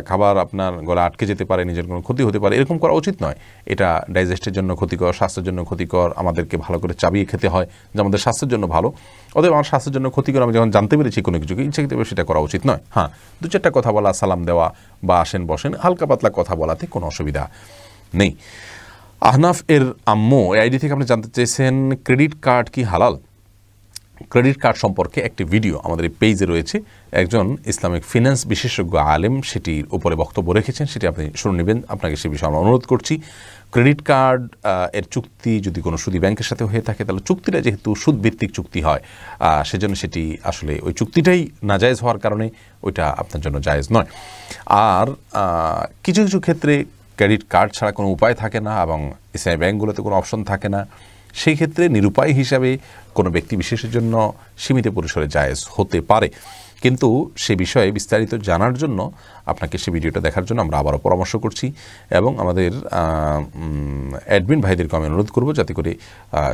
খাবার আপনার গলা আটকে যেতে পারে, নিজের কোনো ক্ষতি হতে পারে, এরকম করা উচিত নয়। এটা ডাইজেস্টের জন্য ক্ষতিকর, স্বাস্থ্যের জন্য ক্ষতিকর। আমাদেরকে ভালো করে চাবিয়ে খেতে হয় যে আমাদের স্বাস্থ্যের জন্য ভালো, অতএব আমার স্বাস্থ্যের জন্য ক্ষতিকর আমি যখন জানতে পেরেছি কোনো কিছুকে, ইচ্ছা করতে সেটা করা উচিত নয়। হ্যাঁ, দু চারটা কথা বলা, সালাম দেওয়া বা আসেন বসেন, হালকা পাতলা কথা বলাতে কোনো অসুবিধা নেই। আহনাফ এর আম্মু এই আইডি থেকে আপনি জানতে চেয়েছেন ক্রেডিট কার্ড কি হালাল। ক্রেডিট কার্ড সম্পর্কে একটি ভিডিও আমাদের এই পেজে রয়েছে, একজন ইসলামিক ফিন্যান্স বিশেষজ্ঞ আলেম সেটির উপরে বক্তব্য রেখেছেন, সেটি আপনি শুনে নেবেন। আপনাকে সে বিষয়ে আমরা অনুরোধ করছি। ক্রেডিট কার্ড এর চুক্তি যদি কোনো সুদী ব্যাংকের সাথে হয়ে থাকে, তাহলে চুক্তিটা যেহেতু সুদভিত্তিক চুক্তি হয়, সেজন্য সেটি আসলে ওই চুক্তিটাই নাজায়েজ হওয়ার কারণে ওইটা আপনার জন্য জায়েজ নয়। আর কিছু কিছু ক্ষেত্রে ক্রেডিট কার্ড ছাড়া কোনো উপায় থাকে না এবং ইসলামী ব্যাংকগুলোতে কোনো অপশন থাকে না, সেই ক্ষেত্রে নিরুপায় হিসাবে কোনো ব্যক্তি বিশেষের জন্য সীমিত পরিসরে জায়েজ হতে পারে। কিন্তু সে বিষয়ে বিস্তারিত জানার জন্য আপনাকে সে ভিডিওটা দেখার জন্য আমরা আবারও পরামর্শ করছি এবং আমাদের অ্যাডমিন ভাইদেরকে আমি অনুরোধ করব যাতে করে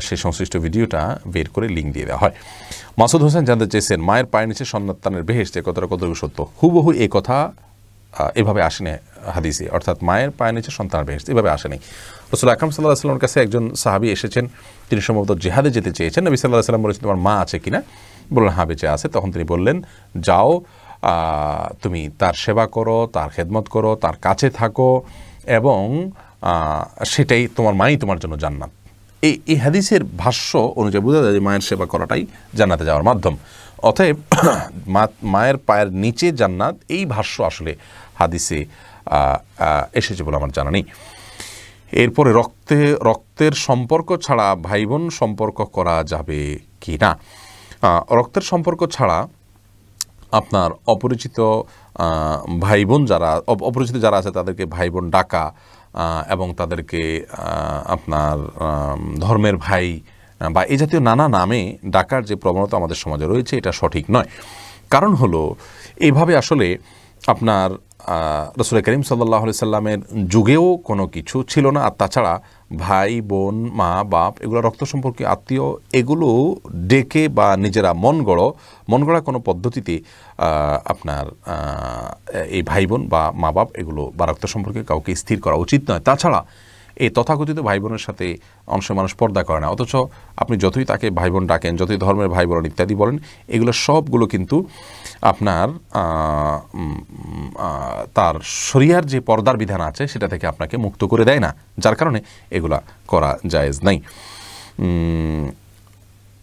সেই সংশ্লিষ্ট ভিডিওটা বের করে লিঙ্ক দিয়ে দেওয়া হয়। মাসুদ হোসেন জানতে চেয়েছেন মায়ের পায়ের নিচে সন্তানের বেহেশতে কতটুকু সত্য। হুবহু এই কথা এভাবে আসেনি হাদিসে, অর্থাৎ মায়ের পায়ের নিচে সন্তানের বেহেশত এভাবে আসেনি। রাসূল আকরাম সাল্লাল্লাহু আলাইহি ওয়াসাল্লামের কাছে একজন সাহাবী এসেছেন, তিনি সম্ভবত জিহাদে যেতে চেয়েছেন। নবী সাল্লাল্লাহু আলাইহি ওয়াসাল্লাম বলেছেন তোমার মা আছে কিনা, বললেন হ্যাঁ বেঁচে আছে। তখন তিনি বললেন যাও তুমি তার সেবা করো, তার খেদমত করো, তার কাছে থাকো এবং সেটাই তোমার মাই তোমার জন্য জান্নাত। এই হাদিসের ভাষ্য অনুযায়ী বোঝা যায় যে মায়ের সেবা করাটাই জান্নাতে যাওয়ার মাধ্যম। অতএব মায়ের পায়ের নিচে জান্নাত, এই ভাষ্য আসলে হাদিসে এসেছে বলে আমার জানা নেই। এরপরে রক্তের সম্পর্ক ছাড়া ভাই বোন সম্পর্ক করা যাবে কি না। রক্তের সম্পর্ক ছাড়া আপনার অপরিচিত ভাই বোন অপরিচিত যারা আছে তাদেরকে ভাই বোন ডাকা এবং তাদেরকে আপনার ধর্মের ভাই বা এই জাতীয় নানা নামে ডাকার যে প্রবণতা আমাদের সমাজে রয়েছে, এটা সঠিক নয়। কারণ হলো এইভাবে আসলে আপনার রাসূল করিম সাল্লাল্লাহু আলাইহি সাল্লামের যুগেও কোনো কিছু ছিল না। আর তাছাড়া ভাই বোন মা বাপ এগুলো রক্ত সম্পর্কে আত্মীয়, এগুলো ডেকে বা নিজেরা মন গড়া কোনো পদ্ধতিতে আপনার এই ভাই বোন বা মা বাপ এগুলো বা রক্ত সম্পর্কে কাউকে স্থির করা উচিত নয়। তাছাড়া এই তথাকথিত ভাই বোনের সাথে অংশ মানুষ পর্দা করে না, অথচ আপনি যতই তাকে ভাই বোন ডাকেন, যতই ধর্মের ভাই বোন ইত্যাদি বলেন, এগুলো সবগুলো কিন্তু আপনার তার শরিয়ার যে পর্দার বিধান আছে সেটা থেকে আপনাকে মুক্ত করে দেয় না, যার কারণে এগুলা করা জায়েজ নাই।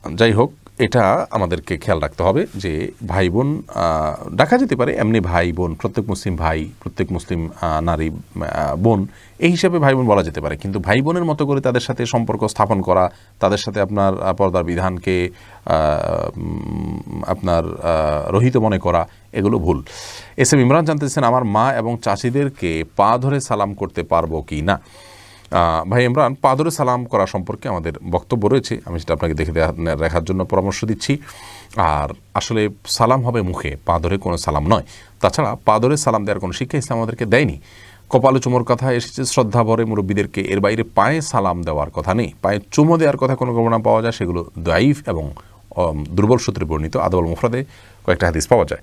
যাই হোক, এটা আমাদেরকে খেয়াল রাখতে হবে যে ভাই বোন ডাকা যেতে পারে এমনি ভাই বোন, প্রত্যেক মুসলিম ভাই, প্রত্যেক মুসলিম নারী বোন, এই হিসাবে ভাই বোন বলা যেতে পারে। কিন্তু ভাই বোনের মতো করে তাদের সাথে সম্পর্ক স্থাপন করা, তাদের সাথে আপনার পর্দার বিধানকে আপনার রহিত মনে করা, এগুলো ভুল। এস এম ইমরান জানতেছেন, আমার মা এবং চাচিদেরকে পা ধরে সালাম করতে পারবো কি না? ভাই ইমরান, পা ধরে সালাম করা সম্পর্কে আমাদের বক্তব্য রয়েছে, আমি সেটা আপনাকে দেখে রাখার জন্য পরামর্শ দিচ্ছি। আর আসলে সালাম হবে মুখে, পা ধরে কোনো সালাম নয়। তাছাড়া পা ধরে সালাম দেওয়ার কোনো শিক্ষা ইসলাম আমাদেরকে দেয়নি। কপালে চুমোর কথা এসেছে শ্রদ্ধা ভরে মুরব্বীদেরকে, এর বাইরে পায়ে সালাম দেওয়ার কথা নেই। পায়ে চুমো দেওয়ার কথা কোনো গণনা পাওয়া যায়, সেগুলো দাইফ এবং দুর্বল সূত্রে বর্ণিত। আদবুল মুফরাদে কয়েকটা হাদিস পাওয়া যায়।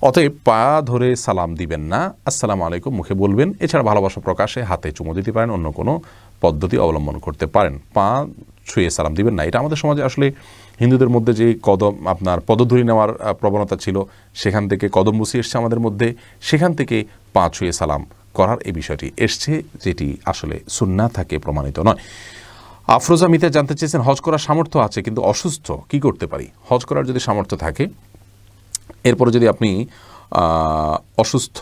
অতএব পা ধরে সালাম দিবেন না, আসসালামু আলাইকুম মুখে বলবেন। এছাড়া ভালোবাসা প্রকাশে হাতে চুমো দিতে পারেন, অন্য কোনো পদ্ধতি অবলম্বন করতে পারেন। পা ছুঁয়ে সালাম দিবেন না। এটা আমাদের সমাজে আসলে হিন্দুদের মধ্যে যে কদম আপনার পদধূলি নেওয়ার প্রবণতা ছিল, সেখান থেকে কদম বসি এসছে আমাদের মধ্যে, সেখান থেকে পা ছুঁয়ে সালাম করার এই বিষয়টি এসছে, যেটি আসলে সুন্নাহ থেকে প্রমাণিত নয়। আফরোজা মিতা জানতে চেয়েছেন, হজ করার সামর্থ্য আছে কিন্তু অসুস্থ, কি করতে পারি? হজ করার যদি সামর্থ্য থাকে, এরপরে যদি আপনি অসুস্থ,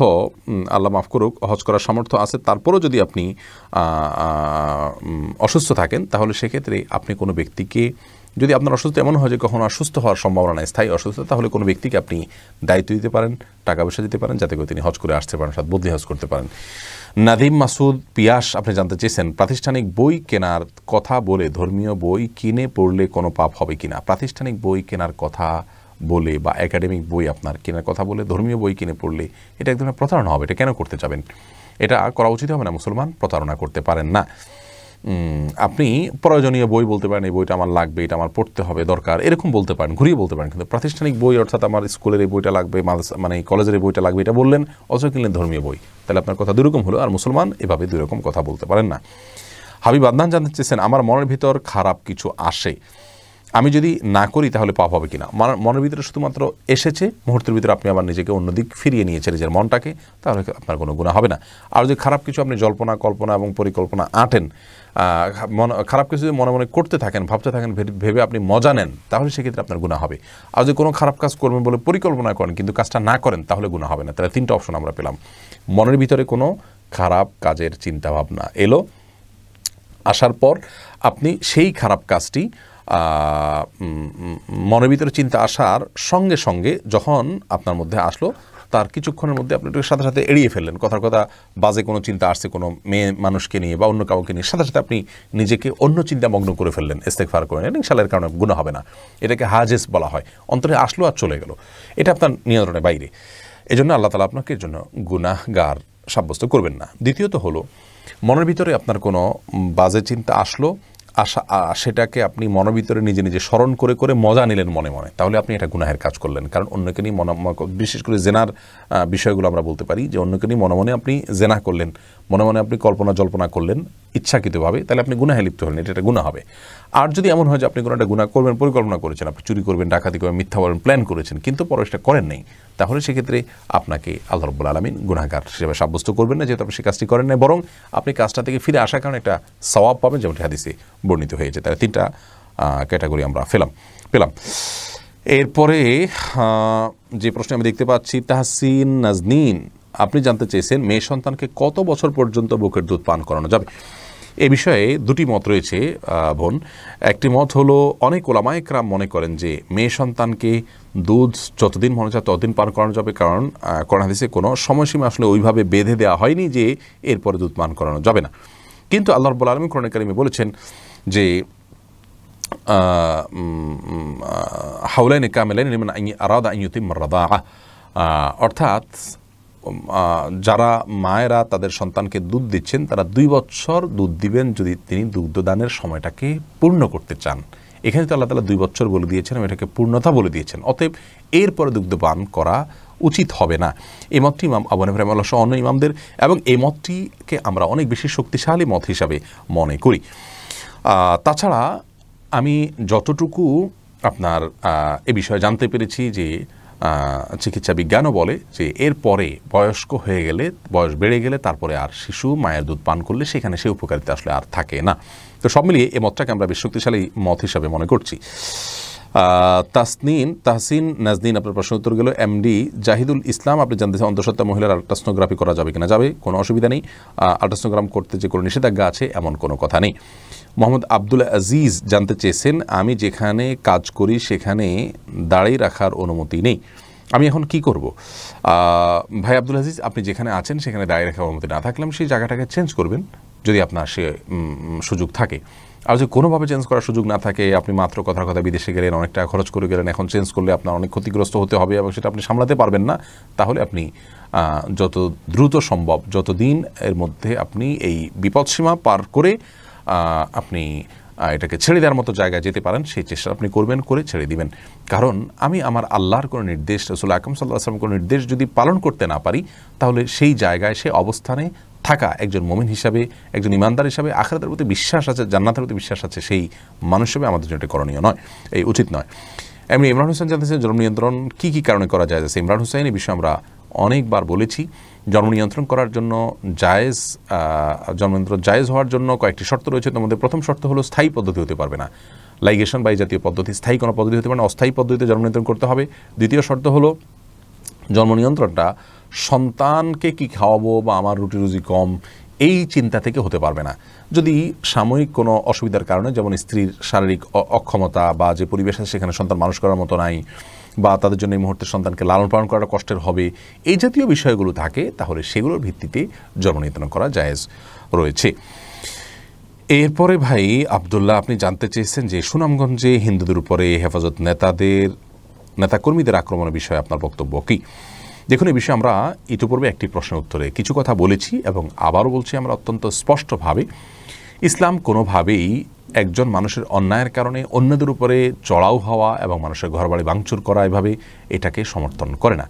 আল্লাহ মাফ করুক, হজ করার সামর্থ্য আছে তারপরেও যদি আপনি অসুস্থ থাকেন, তাহলে সেক্ষেত্রে আপনি কোনো ব্যক্তিকে, যদি আপনার অসুস্থ এমন হয় যে কখনো অসুস্থ হওয়ার সম্ভাবনা নেই, স্থায়ী অসুস্থ, তাহলে কোনো ব্যক্তিকে আপনি দায়িত্ব দিতে পারেন, টাকা পয়সা দিতে পারেন, যাতে করে তিনি হজ করে আসতে পারেন, সাথে বদলি হজ করতে পারেন। নাদিম মাসুদ পিয়াস আপনি জানতে চেয়েছেন, প্রাতিষ্ঠানিক বই কেনার কথা বলে ধর্মীয় বই কিনে পড়লে কোনো পাপ হবে কিনা? প্রাতিষ্ঠানিক বই কেনার কথা বলে বা একাডেমিক বই আপনার কেনার কথা বলে ধর্মীয় বই কিনে পড়লে এটা এক ধরনের প্রতারণা হবে। এটা কেন করতে যাবেন? এটা করা উচিত হবে না। মুসলমান প্রতারণা করতে পারেন না। আপনি প্রয়োজনীয় বই বলতে পারেন, এই বইটা আমার লাগবে, এটা আমার পড়তে হবে, দরকার, এরকম বলতে পারেন, ঘুরিয়ে বলতে পারেন। কিন্তু প্রাতিষ্ঠানিক বই, অর্থাৎ আমার স্কুলের এই বইটা লাগবে, মানে কলেজের এই বইটা লাগবে, এটা বললেন, অথচ কিনলেন ধর্মীয় বই, তাহলে আপনার কথা দুরকম হলো। আর মুসলমান এভাবে দুরকম কথা বলতে পারেন না। হাবিব আদনান জানতে চেয়েছেন, আমার মনের ভিতর খারাপ কিছু আসে, আমি যদি না করি তাহলে পাপ হবে কিনা? মনের ভিতরে শুধুমাত্র এসেছে, মুহূর্তের ভিতরে আপনি আবার নিজেকে অন্যদিক ফিরিয়ে নিয়েছেন নিজের মনটাকে, তাহলে আপনার কোনো গুনাহ হবে না। আর যদি খারাপ কিছু আপনি জল্পনা, কল্পনা এবং পরিকল্পনা আঁটেন, খারাপ কিছু যদি মনে মনে করতে থাকেন, ভাবতে থাকেন, ভেবে আপনি মজা নেন, তাহলে সেক্ষেত্রে আপনার গুনাহ হবে। আর যদি কোনো খারাপ কাজ করবেন বলে পরিকল্পনা করেন কিন্তু কাজটা না করেন, তাহলে গুনাহ হবে না। তাহলে তিনটা অপশন আমরা পেলাম। মনের ভিতরে কোনো খারাপ কাজের চিন্তা ভাবনা এলো, আসার পর আপনি সেই খারাপ কাজটি মনের ভিতরে চিন্তা আসার সঙ্গে সঙ্গে যখন আপনার মধ্যে আসলো, তার কিছুক্ষণের মধ্যে আপনি এটাকে সাথে সাথে এড়িয়ে ফেললেন। কথার কথা, বাজে কোনো চিন্তা আসছে কোনো মেয়ে মানুষকে নিয়ে বা অন্য কাউকে নিয়ে, সাথে সাথে আপনি নিজেকে অন্য চিন্তা মগ্ন করে ফেললেন, ইস্তেগফার করে নিলেন, ইনশাআল্লাহর কারণে গুনাহ হবে না। এটাকে হাজেস বলা হয়। অন্তরে আসলো আর চলে গেল, এটা আপনার নিয়ন্ত্রণের বাইরে। এজন্য আল্লাহ তাআলা আপনাকে এর জন্য গুনাহগার সাব্যস্ত করবেন না। দ্বিতীয়ত হলো, মনের ভিতরে আপনার কোনো বাজে চিন্তা আসলো, সেটাকে আপনি মনের ভিতরে নিজে নিজে স্মরণ করে করে মজা নিলেন মনে মনে, তাহলে আপনি এটা গুনাহের কাজ করলেন। কারণ অন্যকে নিয়ে বিশেষ করে জেনার বিষয়গুলো আমরা বলতে পারি যে অন্যকে নিয়ে মনে মনে আপনি জেনা করলেন, মনে মনে আপনি কল্পনা জল্পনা করলেন ইচ্ছাকৃতভাবে, তাহলে আপনি গুনাহে লিপ্ত হলেন, এটা গুনাহ হবে। আর যদি এমন হয় যে আপনি কোনো একটা গুনাহ করবেন, পরিকল্পনা করেছেন, আপনি চুরি করবেন, ডাকাতি করবেন, মিথ্যা বলবেন, প্ল্যান করেছেন, কিন্তু পরে সেটা করেন নাই, তাহলে সেক্ষেত্রে আপনাকে আল্লাহ রাব্বুল আলামিন গুনাহগার হিসেবে সাব্যস্ত করবেন না, যেহেতু আপনি সেই কাজটি করেন নাই, বরং আপনি কাজটা থেকে ফিরে আসার কারণে একটা সওয়াব পাবেন, যেমনটি হাদিসে বর্ণিত হয়েছে। তাহলে তিনটা ক্যাটাগরি আমরা পেলাম। এরপরে যে প্রশ্ন আমি দেখতে পাচ্ছি, তাহসিন নাজনীন আপনি জানতে চেয়েছেন, মেয়ে সন্তানকে কত বছর পর্যন্ত বুকের দুধ পান করানো যাবে? এ বিষয়ে দুটি মত রয়েছে বোন। একটি মত হলো, অনেক ওলামায়ে কেরাম মনে করেন যে মেয়ে সন্তানকে দুধ যতদিন মনে চায় ততদিন পান করানো যাবে, কারণ কোরআন হাদিসে কোনো সময়সীমা আসলে ওইভাবে বেঁধে দেওয়া হয়নি যে এরপরে দুধ পান করানো যাবে না। কিন্তু আল্লাহ রাব্বুল আলামিন কোরআনে কারিমে বলেছেন যে হাওলাইনি কামিলাইনি লিমান আরাদা আন ইউতিম্মা রাদাআ, অর্থাৎ যারা মায়েরা তাদের সন্তানকে দুধ দিচ্ছেন, তারা 2 বছর দুধ দিবেন যদি তিনি দুগ্ধদানের সময়টাকে পূর্ণ করতে চান। এখানে তো আল্লাহ তাআলা 2 বছর বলে দিয়েছেন, এটাকে পূর্ণতা বলে দিয়েছেন। অতএব এরপরে দুগ্ধপান করা উচিত হবে না। এই মতটি ইমাম আবু হানিফা রাহিমাহুল্লাহ সহ অন্য ইমামদের, এবং এই মতটিকে আমরা অনেক বেশি শক্তিশালী মত হিসাবে মনে করি। তাছাড়া আমি যতটুকু আপনার এ বিষয়ে জানতে পেরেছি যে চিকিৎসা বিজ্ঞানও বলে যে এরপরে বয়স্ক হয়ে গেলে, বয়স বেড়ে গেলে, তারপরে আর শিশু মায়ের দুধ পান করলে সেখানে সে উপকারিতা আসলে আর থাকে না। তো সব মিলিয়ে এই মতটাকে আমরা বেশ শক্তিশালী মত হিসাবে মনে করছি। তাহসিন নাজনীন আপনার প্রশ্ন উত্তর গেল। এমডি জাহিদুল ইসলাম আপনি জানতে চান অন্তঃসত্ত্বা মহিলার আল্ট্রাসোনোগ্রাফি করা যাবে কিনা? যাবে, কোনো অসুবিধা নেই। আল্ট্রাসোনোগ্রাম করতে যে কোনো নিষেধাজ্ঞা আছে এমন কোনো কথা নেই। মোহাম্মদ আব্দুল আজিজ জানতে চেয়েছেন আমি যেখানে কাজ করি সেখানে দাঁড়িয়ে রাখার অনুমতি নেই, আমি এখন কি করব? ভাই আব্দুল আজিজ, আপনি যেখানে আছেন সেখানে দাঁড়িয়ে রাখার অনুমতি না থাকলে সেই জায়গাটাকে চেঞ্জ করবেন যদি আপনার সে সুযোগ থাকে। আর যদি কোনোভাবে চেঞ্জ করার সুযোগ না থাকে, আপনি মাত্র কথার কথা বিদেশে গেলেন, অনেক টাকা খরচ করে গেলেন, এখন চেঞ্জ করলে আপনার অনেক ক্ষতিগ্রস্ত হতে হবে এবং সেটা আপনি সামলাতে পারবেন না, তাহলে আপনি যত দ্রুত সম্ভব, যতদিন এর মধ্যে আপনি এই বিপদসীমা পার করে আপনি এটাকে ছেড়ে দেওয়ার মতো জায়গায় যেতে পারেন সেই চেষ্টা আপনি করবেন, করে ছেড়ে দিবেন। কারণ আমি আমার আল্লাহর কোনো নির্দেশ, রাসূল আকরাম সাল্লাল্লাহু আলাইহি ওয়াসাল্লামের কোনো নির্দেশ যদি পালন করতে না পারি, তাহলে সেই জায়গায় সে অবস্থানে থাকা একজন মুমিন হিসাবে, একজন ইমানদার হিসাবে, আখিরাতের প্রতি বিশ্বাস আছে, জান্নাতের প্রতি বিশ্বাস আছে, সেই মানুষ হিসেবে আমাদের জন্য এটা করণীয় নয়, এই উচিত নয়। এমনি ইমরান হোসেন জানতেছেন জন্ম নিয়ন্ত্রণ কী কী কারণে করা যায়? ইমরান হোসেন, এই বিষয়ে আমরা অনেকবার বলেছি। জন্ম নিয়ন্ত্রণ করার জন্য জন্ম নিয়ন্ত্রণ জায়েজ হওয়ার জন্য কয়েকটি শর্ত রয়েছে। তার মধ্যে প্রথম শর্ত হলো স্থায়ী পদ্ধতি হতে পারবে না, লাইগেশন বা এই জাতীয় পদ্ধতি, স্থায়ী কোনো পদ্ধতি হতে পারে না, অস্থায়ী পদ্ধতিতে জন্ম নিয়ন্ত্রণ করতে হবে। দ্বিতীয় শর্ত হলো জন্ম নিয়ন্ত্রণটা সন্তানকে কি খাওয়াবো বা আমার রুটি রুজি কম এই চিন্তা থেকে হতে পারবে না। যদি সাময়িক কোনো অসুবিধার কারণে, যেমন স্ত্রীর শারীরিক অক্ষমতা বা যে পরিবেশ আছে সেখানে সন্তান মানুষ করার মতো নাই, বা তাদের জন্য এই মুহূর্তে সন্তানকে লালন পালন করাটা কষ্টের হবে, এই জাতীয় বিষয়গুলো থাকে, তাহলে সেগুলোর ভিত্তিতে জন্ম নিয়ন্ত্রণ করা জায়েজ রয়েছে। এরপরে ভাই আবদুল্লাহ, আপনি জানতে চেয়েছেন যে সুনামগঞ্জে হিন্দুদের উপরে হেফাজত নেতাকর্মীদের আক্রমণের বিষয়ে আপনার বক্তব্য কী? দেখুন, এই বিষয়ে আমরা ইতিপূর্বে একটি প্রশ্নের উত্তরে কিছু কথা বলেছি এবং আবারও বলছি আমরা অত্যন্ত স্পষ্টভাবে, ইসলাম কোনোভাবেই একজন মানুষের অন্যায়ের কারণে অন্যদের উপরে চড়াও হওয়া এবং মানুষের ঘরবাড়ি ভাঙচুর করা, এভাবে এটাকে সমর্থন করে না।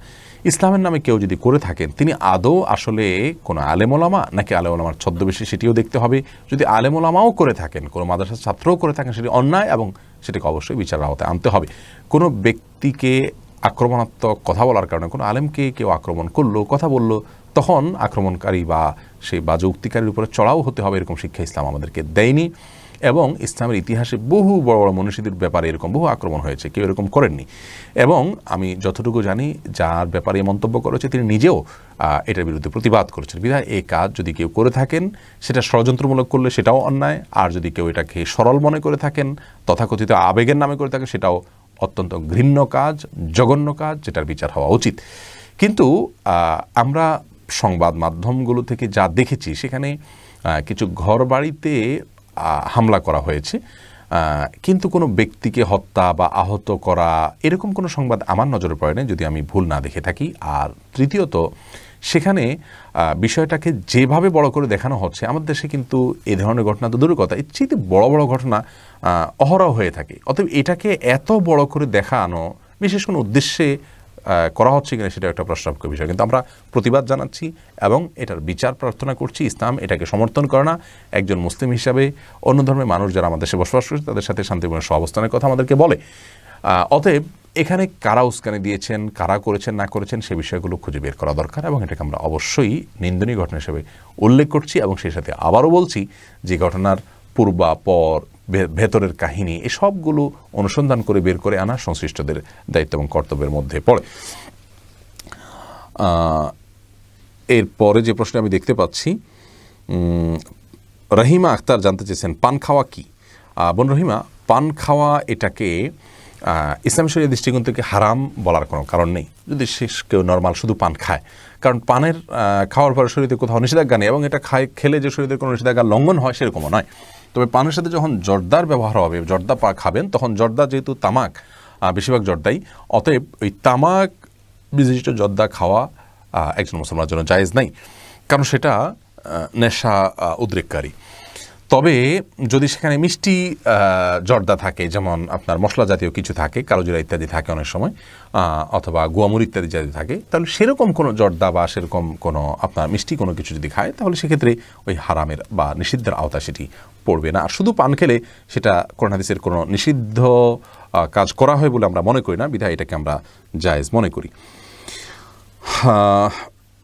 ইসলামের নামে কেউ যদি করে থাকেন, তিনি আদৌ আসলে কোনো আলেম ওলামা নাকি আলেম ওলামার ছদ্মবেশী, সেটিও দেখতে হবে। যদি আলেম ওলামাও করে থাকেন, কোনো মাদ্রাসার ছাত্রও করে থাকেন, সেটি অন্যায় এবং সেটাকে অবশ্যই বিচারের আওতায় আনতে হবে। কোনো ব্যক্তিকে আক্রমণাত্মক কথা বলার কারণে, কোনো আলেমকে কেউ আক্রমণ করলো, কথা বলল, তখন আক্রমণকারী বা সেই বাজে উক্তিকারীর উপরে চড়াও হতে হবে, এরকম শিক্ষা ইসলাম আমাদেরকে দেয়নি। এবং ইসলামের ইতিহাসে বহু বড় বড় মনীষীদের ব্যাপারে এরকম বহু আক্রমণ হয়েছে, কেউ এরকম করেননি। এবং আমি যতটুকু জানি, যার ব্যাপারে মন্তব্য করেছে তিনি নিজেও এটার বিরুদ্ধে প্রতিবাদ করেছেন। বিধায় এই কাজ যদি কেউ করে থাকেন, সেটা ষড়যন্ত্রমূলক করলে সেটাও অন্যায়, আর যদি কেউ এটাকে সরল মনে করে থাকেন, তথাকথিত আবেগের নামে করে থাকেন, সেটাও অত্যন্ত ঘৃণ্য কাজ, জঘন্য কাজ, যেটার বিচার হওয়া উচিত। কিন্তু আমরা সংবাদ মাধ্যমগুলো থেকে যা দেখেছি, সেখানে কিছু ঘর বাড়িতে হামলা করা হয়েছে, কিন্তু কোনো ব্যক্তিকে হত্যা বা আহত করা এরকম কোনো সংবাদ আমার নজরে পড়ে না, যদি আমি ভুল না দেখে থাকি। আর তৃতীয়ত, সেখানে বিষয়টাকে যেভাবে বড় করে দেখানো হচ্ছে, আমাদের দেশে কিন্তু এ ধরনের ঘটনা তো দূরের কথা, এর চেয়ে বড় বড় ঘটনা অহরহ হয়ে থাকে। অতএব এটাকে এত বড় করে দেখানো বিশেষ কোনো উদ্দেশ্যে করা হচ্ছে কিনা, সেটা একটা প্রশ্নার্হ বিষয়। কিন্তু আমরা প্রতিবাদ জানাচ্ছি এবং এটার বিচার প্রার্থনা করছি। ইসলাম এটাকে সমর্থন করে না। একজন মুসলিম হিসাবে অন্য ধর্মের মানুষ যারা আমাদের দেশে বসবাস করছে, তাদের সাথে শান্তিপূর্ণ সহাবস্থানের কথা আমাদেরকে বলে। অতএব এখানে কারা উস্কানি দিয়েছেন, কারা করেছেন না করেছেন, সে বিষয়গুলো খুঁজে বের করা দরকার এবং এটাকে আমরা অবশ্যই নিন্দনীয় ঘটনা হিসেবে উল্লেখ করছি। এবং সেই সাথে আবারও বলছি যে ঘটনার পূর্বাপর, ভেতরের কাহিনী, এসবগুলো অনুসন্ধান করে বের করে আনা সংশ্লিষ্টদের দায়িত্ব এবং কর্তব্যের মধ্যে পড়ে। এরপরে যে প্রশ্ন আমি দেখতে পাচ্ছি, রহিমা আক্তার জানতে চেয়েছেন পান খাওয়া কি? বোন রহিমা, পান খাওয়া এটাকে ইসলাম শরীয়তের দৃষ্টিকোণ থেকে হারাম বলার কোনো কারণ নেই, যদি সে কেউ নর্মাল শুধু পান খায়। কারণ পানের খাওয়ার পরে শরীরে কোথাও নিষেধাজ্ঞা নেই এবং এটা খেলে যে শরীরের কোনো নিষেধাজ্ঞা লঙ্ঘন হয় সেরকমও নয়। তবে পানের সাথে যখন জর্দার ব্যবহার হবে, জর্দা খাবেন, তখন জর্দা যেহেতু তামাক, বেশিরভাগ জর্দাই, অতএব ওই তামাক বিশিষ্ট জর্দা খাওয়া একজন মুসলমানের জন্য জায়েজ নাই, কারণ সেটা নেশা উদ্রেককারী। তবে যদি সেখানে মিষ্টি জর্দা থাকে, যেমন আপনার মশলা জাতীয় কিছু থাকে, কালোজিরা ইত্যাদি থাকে অনেক সময়, অথবা গুয়ামুর ইত্যাদি যদি থাকে, তাহলে সেরকম কোনো জর্দা বা সেরকম কোনো আপনার মিষ্টি কোনো কিছু যদি খায়, তাহলে সেক্ষেত্রে ওই হারামের বা নিষিদ্ধের আওতা সেটি পড়বে না। আর শুধু পান খেলে সেটা কোরআন হাদিসের কোনো নিষিদ্ধ কাজ করা হয় বলে আমরা মনে করি না, বিধায় এটাকে আমরা জায়েজ মনে করি।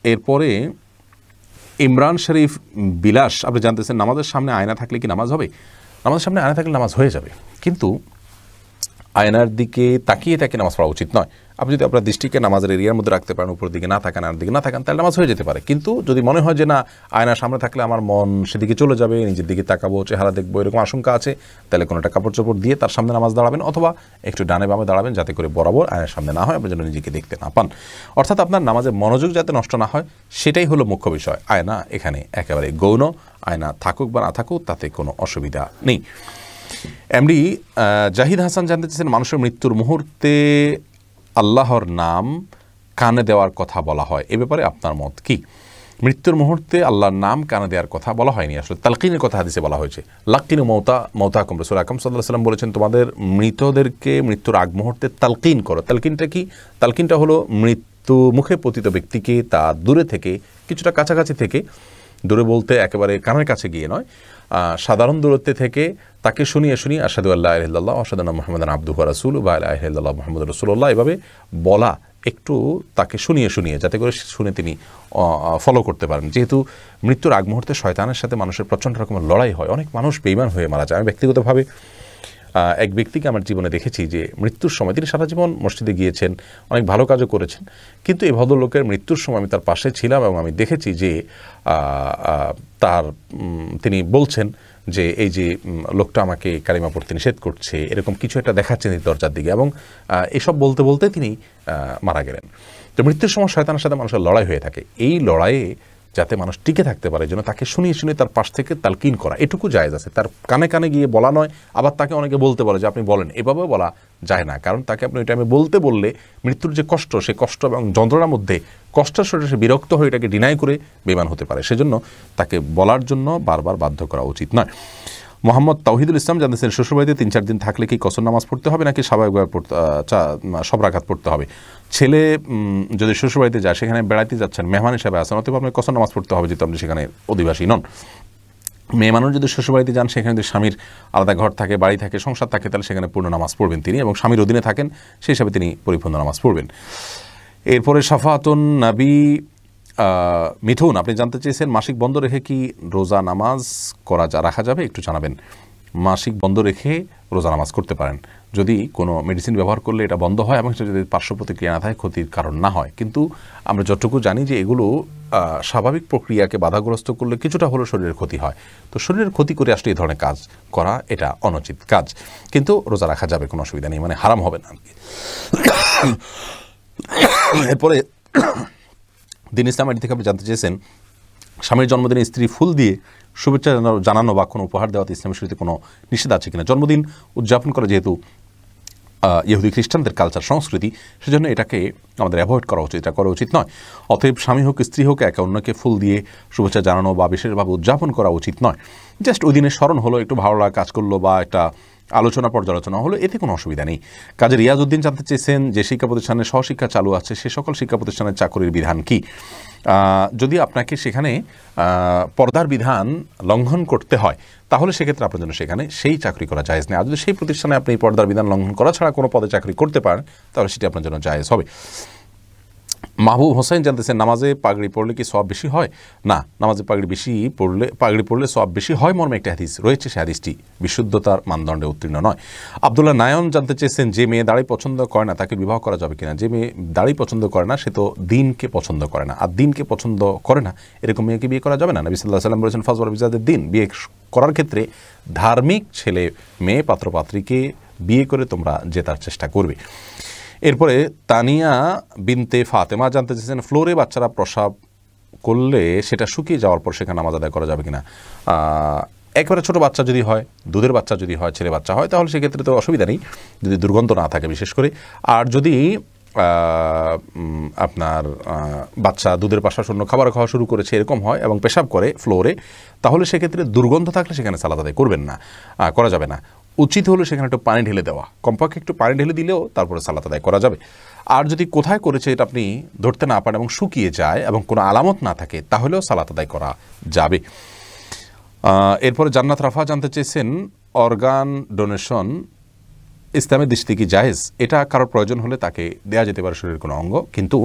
এরপরে ইমরান শরীফ বিলাস, আপনি জানতেছেন নামাজের সামনে আয়না থাকলে কি নামাজ হবে? নামাজের সামনে আয়না থাকলে নামাজ হয়ে যাবে, কিন্তু আয়নার দিকে তাকিয়ে তাকিয়ে নামাজ পড়া উচিত নয়। আপনি যদি আপনার দৃষ্টিকে নামাজের এরিয়ার মধ্যে রাখতে পারেন, উপর দিকে না থাকেন, আয়নার দিকে না থাকেন, তাহলে নামাজ হয়ে যেতে পারে। কিন্তু যদি মনে হয় যে না, আয়নার সামনে থাকলে আমার মন সেদিকে চলে যাবে, নিজের দিকে তাকাবো, চেহারা দেখবো, এরকম আশঙ্কা আছে, তাহলে কোনো একটা কাপড় চোপড় দিয়ে তার সামনে নামাজ দাঁড়াবেন, অথবা একটু ডানে বামে দাঁড়াবেন, যাতে করে বরাবর আয়নার সামনে না হয়, আপনি যেন নিজেকে দেখতে না পান। অর্থাৎ আপনার নামাজের মনোযোগ যাতে নষ্ট না হয়, সেটাই হলো মুখ্য বিষয়। আয়না এখানে একেবারে গৌণ, আয়না থাকুক বা না থাকুক তাতে কোনো অসুবিধা নেই। এমডি জাহিদ হাসান জানতে চেয়েছেন, মানুষের মৃত্যুর মুহূর্তে আল্লাহর নাম কানে দেওয়ার কথা বলা হয়, এ ব্যাপারে আপনার মত কি? মৃত্যুর মুহূর্তে আল্লাহর নাম কানে দেওয়ার কথা বলা হয়নি, আসলে তালকিনের কথা হাদিসে বলা হয়েছে। লাক্কিনু মাউতাকুম, রাসূল আকরাম সাল্লাল্লাহু আলাইহি ওয়াসাল্লাম বলেছেন, তোমাদের মৃতদেরকে মৃত্যুর আগ মুহূর্তে তালকিন করো। তালকিনটা কি? তালকিনটা হলো মৃত্যু মুখে পতিত ব্যক্তিকে তা দূরে থেকে, কিছুটা কাছাকাছি থেকে, দূরে বলতে একেবারে কানের কাছে গিয়ে নয়, সাধারণ দূরত্বে থেকে তাকে শুনিয়ে শুনিয়ে আশহাদু আল্লা ইলাহা ইল্লাল্লাহ ওয়া আশহাদু আন্না মুহাম্মাদান আবদুহু ওয়া রাসূলুহু ওয়া লা ইলাহা ইল্লাল্লাহ মুহাম্মাদুর রাসূলুল্লাহ, এভাবে বলা, একটু তাকে শুনিয়ে শুনিয়ে, যাতে করে শুনে তিনি ফলো করতে পারেন। যেহেতু মৃত্যুর আগ মুহূর্তে শয়তানের সাথে মানুষের প্রচণ্ড রকমের লড়াই হয়, অনেক মানুষ বেঈমান হয়ে মারা যায়। আমি ব্যক্তিগতভাবে এক ব্যক্তিকে আমার জীবনে দেখেছি যে মৃত্যুর সময় তিনি সারা জীবন মসজিদে গিয়েছেন, অনেক ভালো কাজও করেছেন, কিন্তু এই ভদ্রলোকের মৃত্যুর সময় আমি তার পাশে ছিলাম এবং আমি দেখেছি যে তিনি বলছেন যে এই যে লোকটা আমাকে কালিমা পড়তে নিষেধ করছে, এরকম কিছু একটা দেখাচ্ছেন দরজার দিকে, এবং এসব বলতে বলতে তিনি মারা গেলেন। তো মৃত্যুর সময় শয়তানের সাথে মানুষের লড়াই হয়ে থাকে, এই লড়াইয়ে যাতে মানুষ টিকে থাকতে পারে, জন্য তাকে শুনিয়ে শুনিয়ে তার পাশ থেকে তালকিন করা, এটুকু জায়েজ আছে। তার কানে কানে গিয়ে বলা নয়, আবার তাকে অনেকে বলতে বলে যে আপনি বলেন, এভাবেও বলা যায় না। কারণ তাকে আপনি ওই টাইমে বলতে বললে মৃত্যুর যে কষ্ট, সে কষ্ট এবং যন্ত্রণার মধ্যে কষ্টের শরীরে সে বিরক্ত হয়ে এটাকে ডিনাই করে বেঈমান হতে পারে, সেজন্য তাকে বলার জন্য বারবার বাধ্য করা উচিত নয়। মোহাম্মদ তাওহিদুল ইসলাম জানতেছেন, শ্বশুরবাড়িতে 3-4 দিন থাকলে কি কসর নামাজ পড়তে হবে নাকি স্বাভাবিকভাবে সব রাকাত পড়তে হবে? ছেলে যদি শ্বশুরবাড়িতে যায়, সেখানে বেড়াইতে যাচ্ছেন, মেহমান হিসাবে আসেন, অতএব আপনার কসর নামাজ পড়তে হবে, যেহেতু আপনি সেখানে অধিবাসী নন। মেয়ে মানুষ যদি শ্বশুরবাড়িতে যান, সেখানে যদি স্বামীর আলাদা ঘর থাকে, বাড়ি থাকে, সংসার থাকে, তাহলে সেখানে পূর্ণ নামাজ পড়বেন তিনি, এবং স্বামীর অধীনে থাকেন, সেই হিসাবে তিনি পরিপূর্ণ নামাজ পড়বেন। এরপরে শাফাতুন নবী মিথুন, আপনি জানতে চেয়েছেন, মাসিক বন্ধ রেখে কি রোজা নামাজ রাখা যাবে? একটু জানাবেন। মাসিক বন্ধ রেখে রোজা নামাজ করতে পারেন, যদি কোনো মেডিসিন ব্যবহার করলে এটা বন্ধ হয় এবং সেটা যদি পার্শ্ব প্রতিক্রিয়া না থাকে, ক্ষতির কারণ না হয়। কিন্তু আমরা যতটুকু জানি যে এগুলো স্বাভাবিক প্রক্রিয়াকে বাধাগ্রস্ত করলে কিছুটা হলেও শরীরের ক্ষতি হয়। তো শরীরের ক্ষতি করে আসলে এই ধরনের কাজ করা এটা অনুচিত কাজ, কিন্তু রোজা রাখা যাবে, কোনো অসুবিধা নেই, মানে হারাম হবে না। এরপরে দিন ইসলাম আইডি থেকে আপনি জানতে চেয়েছেন, স্বামীর জন্মদিনে স্ত্রী ফুল দিয়ে শুভেচ্ছা জানানো বা কোনো উপহার দেওয়াতে ইসলামের শরীয়তে কোনো নিষেধ আছে কিনা? জন্মদিন উদযাপন করা যেহেতু ইহুদি খ্রিস্টানদের কালচার সংস্কৃতি, সেজন্য এটাকে আমাদের অ্যাভয়েড করা উচিত, এটা করা উচিত নয়। অতএব স্বামী হোক স্ত্রী হোক, একে অন্যকে ফুল দিয়ে শুভেচ্ছা জানানো বা বিশেষভাবে উদযাপন করা উচিত নয়। জাস্ট ওই দিনের স্মরণ হলো, একটু ভালো লাগা কাজ করলো, বা একটা আলোচনা পর্যালোচনা হলো, এতে কোনো অসুবিধা নেই। কাজী রিয়াজউদ্দিন জানতে চেয়েছেন, যে শিক্ষা প্রতিষ্ঠানে সহশিক্ষা চালু আছে, সে সকল শিক্ষা প্রতিষ্ঠানের চাকরির বিধান কি? যদি আপনাকে সেখানে পর্দার বিধান লঙ্ঘন করতে হয়, তাহলে সেক্ষেত্রে আপনার জন্য সেখানে সেই চাকরি করা জায়েজ নেই। আর যদি সেই প্রতিষ্ঠানে আপনি পর্দার বিধান লঙ্ঘন করা ছাড়া কোনো পদে চাকরি করতে পারেন, তাহলে সেটি আপনার জন্য জায়েজ হবে। মাহবুব হোসেন জানতেছেন, নামাজে পাগড়ি পড়লে কি সওয়াব বেশি হয়? না, নামাজে পাগড়ি পড়লে সওয়াব বেশি হয় মর্মে একটা হাদিস রয়েছে, সে হাদিসটি বিশুদ্ধতার মানদণ্ডে উত্তীর্ণ নয়। আব্দুল্লাহ নায়ন জানতে চেয়েছেন, যে মেয়ে দাড়ি পছন্দ করে না তাকে বিবাহ করা যাবে কিনা? যে মেয়ে দাড়ি পছন্দ করে না, সে তো দিনকে পছন্দ করে না, আর দিনকে পছন্দ করে না এরকম মেয়েকে বিয়ে করা যাবে না। নবী সাল্লাল্লাহু আলাইহি ওয়াসাল্লাম বলেছেন, ফাজওয়ার বিজাদের দিন, বিয়ে করার ক্ষেত্রে ধার্মিক ছেলে মেয়ে পাত্রপাত্রীকে বিয়ে করে তোমরা জেতার চেষ্টা করবে। এরপরে তানিয়া বিনতে ফাতেমা জানতে চেয়েছেন, ফ্লোরে বাচ্চারা প্রসাব করলে সেটা শুকিয়ে যাওয়ার পর সেখানে নামাজ আদায় করা যাবে কিনা? একবারে ছোটো বাচ্চা যদি হয়, দুধের বাচ্চা যদি হয়, ছেলে বাচ্চা হয়, তাহলে সেক্ষেত্রে তো অসুবিধা নেই, যদি দুর্গন্ধ না থাকে বিশেষ করে। আর যদি আপনার বাচ্চা দুধের পাশাপাশি অন্য খাবার খাওয়া শুরু করেছে এরকম হয় এবং পেশাব করে ফ্লোরে, তাহলে সেক্ষেত্রে দুর্গন্ধ থাকলে সেখানে সালাত আদায় করবেন না, করা যাবে না। উচিত হলো সেখানে একটু পানি ঢেলে দেওয়া, কমপক্ষে একটু পানি ঢেলে দিলেও তারপরে সালাত আদায় করা যাবে। আর যদি কোথায় করেছে এটা আপনি ধরতে না পারেন এবং শুকিয়ে যায় এবং কোনো আলামত না থাকে, তাহলেও সালাত আদায় করা যাবে। এরপরে জান্নাত রাফা জানতে চেয়েছেন, অর্গান ডোনেশন ইসলামের দৃষ্টি কি জায়েজ? এটা কারোর প্রয়োজন হলে তাকে দেওয়া যেতে পারে শরীরের কোনো অঙ্গ, কিন্তু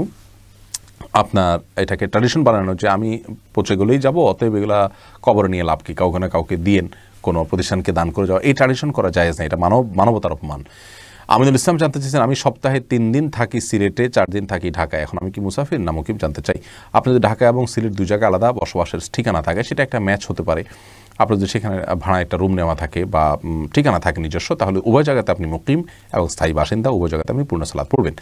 আপনার এটাকে ট্র্যাডিশন বানানো যে আমি পচে গেলেই যাবো, অতএব এগুলা কবর নিয়ে লাভ কি, কাউকে না কাউকে দিয়েন, কোনো প্রতিষ্ঠানকে দান করে যাওয়া, এই ট্র্যাডিশন করা জায়েজ না, এটা মানবতার অপমান। আমিনুল ইসলাম জানতে চাইছেন, আমি সপ্তাহে 3 দিন থাকি সিলেটে, 4 দিন থাকি ঢাকায়, এখন আমি কি মুসাফির না মুকিম জানতে চাই। আপনি যদি ঢাকা এবং সিলেট দুই জায়গায় আলাদা বসবাসের ঠিকানা থাকে, সেটা একটা ম্যাচ হতে পারে। আপনার যদি সেখানে ভাড়া একটা রুম নেওয়া থাকে বা ঠিকানা থাকে নিজস্ব, তাহলে উভয় জায়গাতে আপনি মুকিম এবং স্থায়ী বাসিন্দা, উভয় জায়গাতে আপনি পূর্ণ সালাত পড়বেন।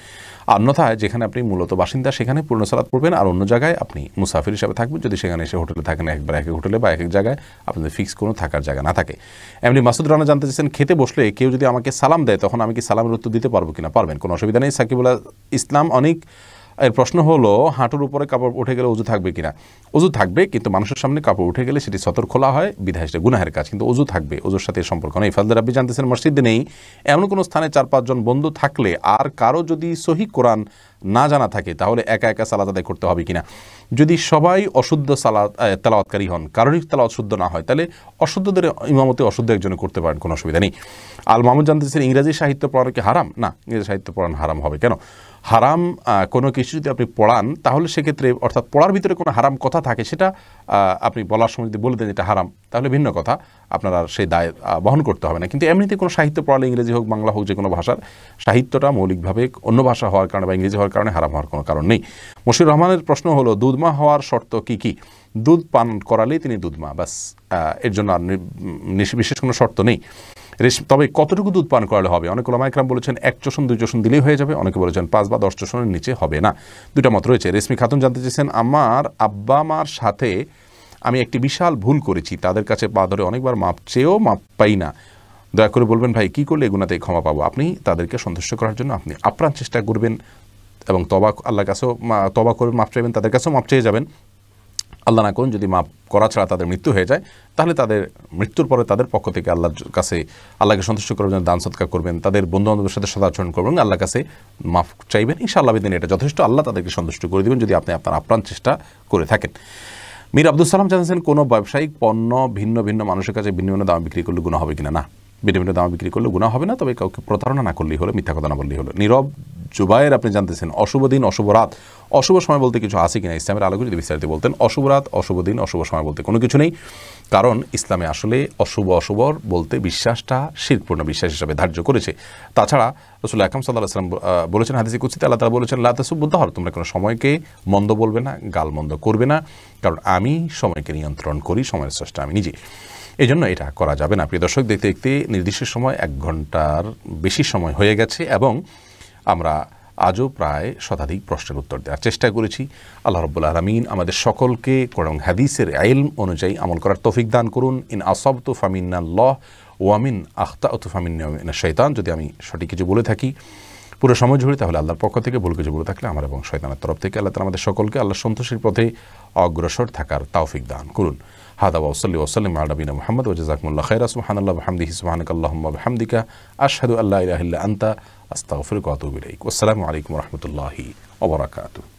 অন্যথায় যেখানে আপনি মূলত বাসিন্দা সেখানে পূর্ণ সালাত পড়বেন, আর অন্য জায়গায় আপনি মুসাফির হিসাবে থাকবেন যদি সেখানে এসে হোটেলে থাকেন, একবার এক হোটেলে বা এক জায়গায় আপনাদের ফিক্স কোনো থাকার জায়গা না থাকে। এমনি মাসুদ রানা জানতে চাইছেন, খেতে বসলে কেউ যদি আমাকে সালাম দেয় তখন আমি কি সালামের উত্তর দিতে পারবো কিনা? পারবেন, কোনো অসুবিধা নেই। সাকিবুল ইসলাম অনেক এর প্রশ্ন হলো, হাঁটুর উপরে কাপড় উঠে গেলে ওযু থাকবে কিনা? ওযু থাকবে, কিন্তু মানুষের সামনে কাপড় উঠে গেলে সেটি সতর খোলা হয়, বিধায় সেটা গুনাহের কাজ, কিন্তু ওযু থাকবে, ওযুর সাথে সম্পর্ক নেই। ফাজলে রাব্বি জানতেছেন, মসজিদে নেই এমন কোনো স্থানে 4-5 জন বন্ধু থাকলে আর কারো যদি সহি কোরআন না জানা থাকে তাহলে একা একা সালাত আদায় করতে হবে কিনা? যদি সবাই অশুদ্ধ সালাত তেলাওয়াতকারী হন, কারোরই তেলাওয়াত শুদ্ধ না হয়, তাহলে অশুদ্ধদের ইমামতে অশুদ্ধ একজনে করতে পারেন, কোনো অসুবিধা নেই। আল মাহমুদ জানতেছেন, ইংরেজি সাহিত্য পড়ানো কি হারাম? না, ইংরেজি সাহিত্য পড়ানো হারাম হবে কেন? হারাম কোনো কিছু যদি আপনি পড়ান তাহলে সেক্ষেত্রে, অর্থাৎ পড়ার ভিতরে কোনো হারাম কথা থাকে, সেটা আপনি বলার সময় যদি বলে দেন এটা হারাম, তাহলে ভিন্ন কথা, আপনার আর সেই দায় বহন করতে হবে না। কিন্তু এমনিতে কোনো সাহিত্য পড়ালে, ইংরেজি হোক বাংলা হোক যে কোনো ভাষার, সাহিত্যটা মৌলিকভাবে অন্য ভাষা হওয়ার কারণে বা ইংরেজি হওয়ার কারণে হারাম হওয়ার কোনো কারণ নেই। মশিউর রহমানের প্রশ্ন হলো, দুধমা হওয়ার শর্ত কি কি? দুধ পান করালেই তিনি দুধমা, বাস, এর জন্য আর বিশেষ কোনো শর্ত নেই। তবে কতটুকু দুধ পান করালে হবে? অনেক ওলামা ইকরাম বলেছেন 1 চোষণ 2 চোষণ দিলেই হয়ে যাবে, অনেকে বলেছেন 5 বা 10 চোষণের নিচে হবে না। দুটা মত রয়েছে। রেশমি খাতুন জানতে চেয়েছেন, আমার আব্বা মার সাথে আমি একটি বিশাল ভুল করেছি, তাদের কাছে পা ধরে অনেকবার মাপ চেয়েও মাপ পাই না, দয়া করে বলবেন ভাই কী করলে এগুনাতে ক্ষমা পাবো? আপনি তাদেরকে সন্তুষ্ট করার জন্য আপনি আপ্রাণ চেষ্টা করবেন এবং আল্লাহর কাছেও তবা করে মাপ চাইবেন, তাদের কাছেও মাপ চেয়ে যাবেন। আল্লাহ না করুন যদি মাপ করা ছাড়া তাদের মৃত্যু হয়ে যায়, তাহলে তাদের মৃত্যুর পরে তাদের পক্ষ থেকে আল্লাহর কাছে আল্লাহকে সন্তুষ্ট করার জন্য দান সদকা করবেন, তাদের বন্ধু-বান্ধবের সাথে সদাচরণ করবেন, আল্লাহর কাছে মাফ চাইবেন, ইনশাআল্লাহ দিন এটা যথেষ্ট, আল্লাহ তাদেরকে সন্তুষ্ট করে দেবেন যদি আপনি আপনার আপ্রাণ চেষ্টা করে থাকেন। মীর আব্দুল সালাম জানিয়েছেন, কোনো ব্যবসায়িক পণ্য ভিন্ন ভিন্ন মানুষের কাছে ভিন্ন ভিন্ন দামে বিক্রি করলে গুনাহ হবে কিনা? না, ভিন্ন ভিন্ন দামে বিক্রি করলে গুনাহ হবে না, তবে কাউকে প্রতারণা না করলেই হলো, মিথ্যা কথা না বললেই হলো। নীরব জুবায়ের আপনি জানতেছেন, অশুভ দিন অশুভ রাত অশুভ সময় বলতে কিছু আছে কিনা? ইসলামের আলোকে যদি বিস্তারিত বলতেন। অশুভ রাত অশুভ দিন অশুভ সময় বলতে কোনো কিছু নেই, কারণ ইসলামে আসলে অশুভ অশুভর বলতে বিশ্বাসটা শিরকপূর্ণ বিশ্বাস হিসাবে ধার্য করেছে। তাছাড়া রাসূল আকরাম সাল্লাল্লাহু আলাইহি ওয়াসাল্লাম বলেছেন হাদিসে কুদসিতে, আল্লাহ তাআলা বলেছেন, লা তাসুব্বুদ দাহর, তোমরা কোনো সময়কে মন্দ বলবে না, গাল মন্দ করবে না, কারণ আমি সময়কে নিয়ন্ত্রণ করি, সময়ের স্রষ্টা আমি নিজে, এই জন্য এটা করা যাবে না। প্রিয় দর্শক, দেখতে দেখতে নির্দিষ্ট সময় 1 ঘন্টার বেশি সময় হয়ে গেছে এবং আমরা আজও প্রায় শতাধিক প্রশ্নের উত্তর দেওয়ার চেষ্টা করেছি। আল্লাহ রাব্বুল আলামিন আমাদের সকলকে কোরআন হাদিসের ইলম অনুযায়ী আমল করার তৌফিক দান করুন। ইন আসাবতু ফামিনাল্লাহ ওয়া মিন আখতাতু ফামিনাশ শাইতান, যদি আমি সঠিক কিছু বলে থাকি পুরো সময় জুড়ে তাহলে আল্লাহর পক্ষ থেকে, ভুল কিছু বলে থাকলে আমার এবং শয়তানের তরফ থেকে। আল্লাহ তাআলা আমাদের সকলকে আল্লাহর সন্তুষ্টির পথে অগ্রসর থাকার তৌফিক দান করুন। হাদা ওয়া সাল্লি ওয়া সাল্লিম আলা নবিনা মুহাম্মদ ওয়া জাযাকুমুল্লাহু খাইরা। সুবহানাল্লাহি ওয়া বিহামদিহি সুবহানাকাল্লাহুম্মা ওয়া বিহামদিকা আশহাদু আল্লা ইলাহা ইল্লা আনতা আস্তাগফিরুকা ওয়া আতুবু ইলাইক। ওয়াসসালামু আলাইকুম ওয়া রাহমাতুল্লাহি ওয়া বারাকাতুহু।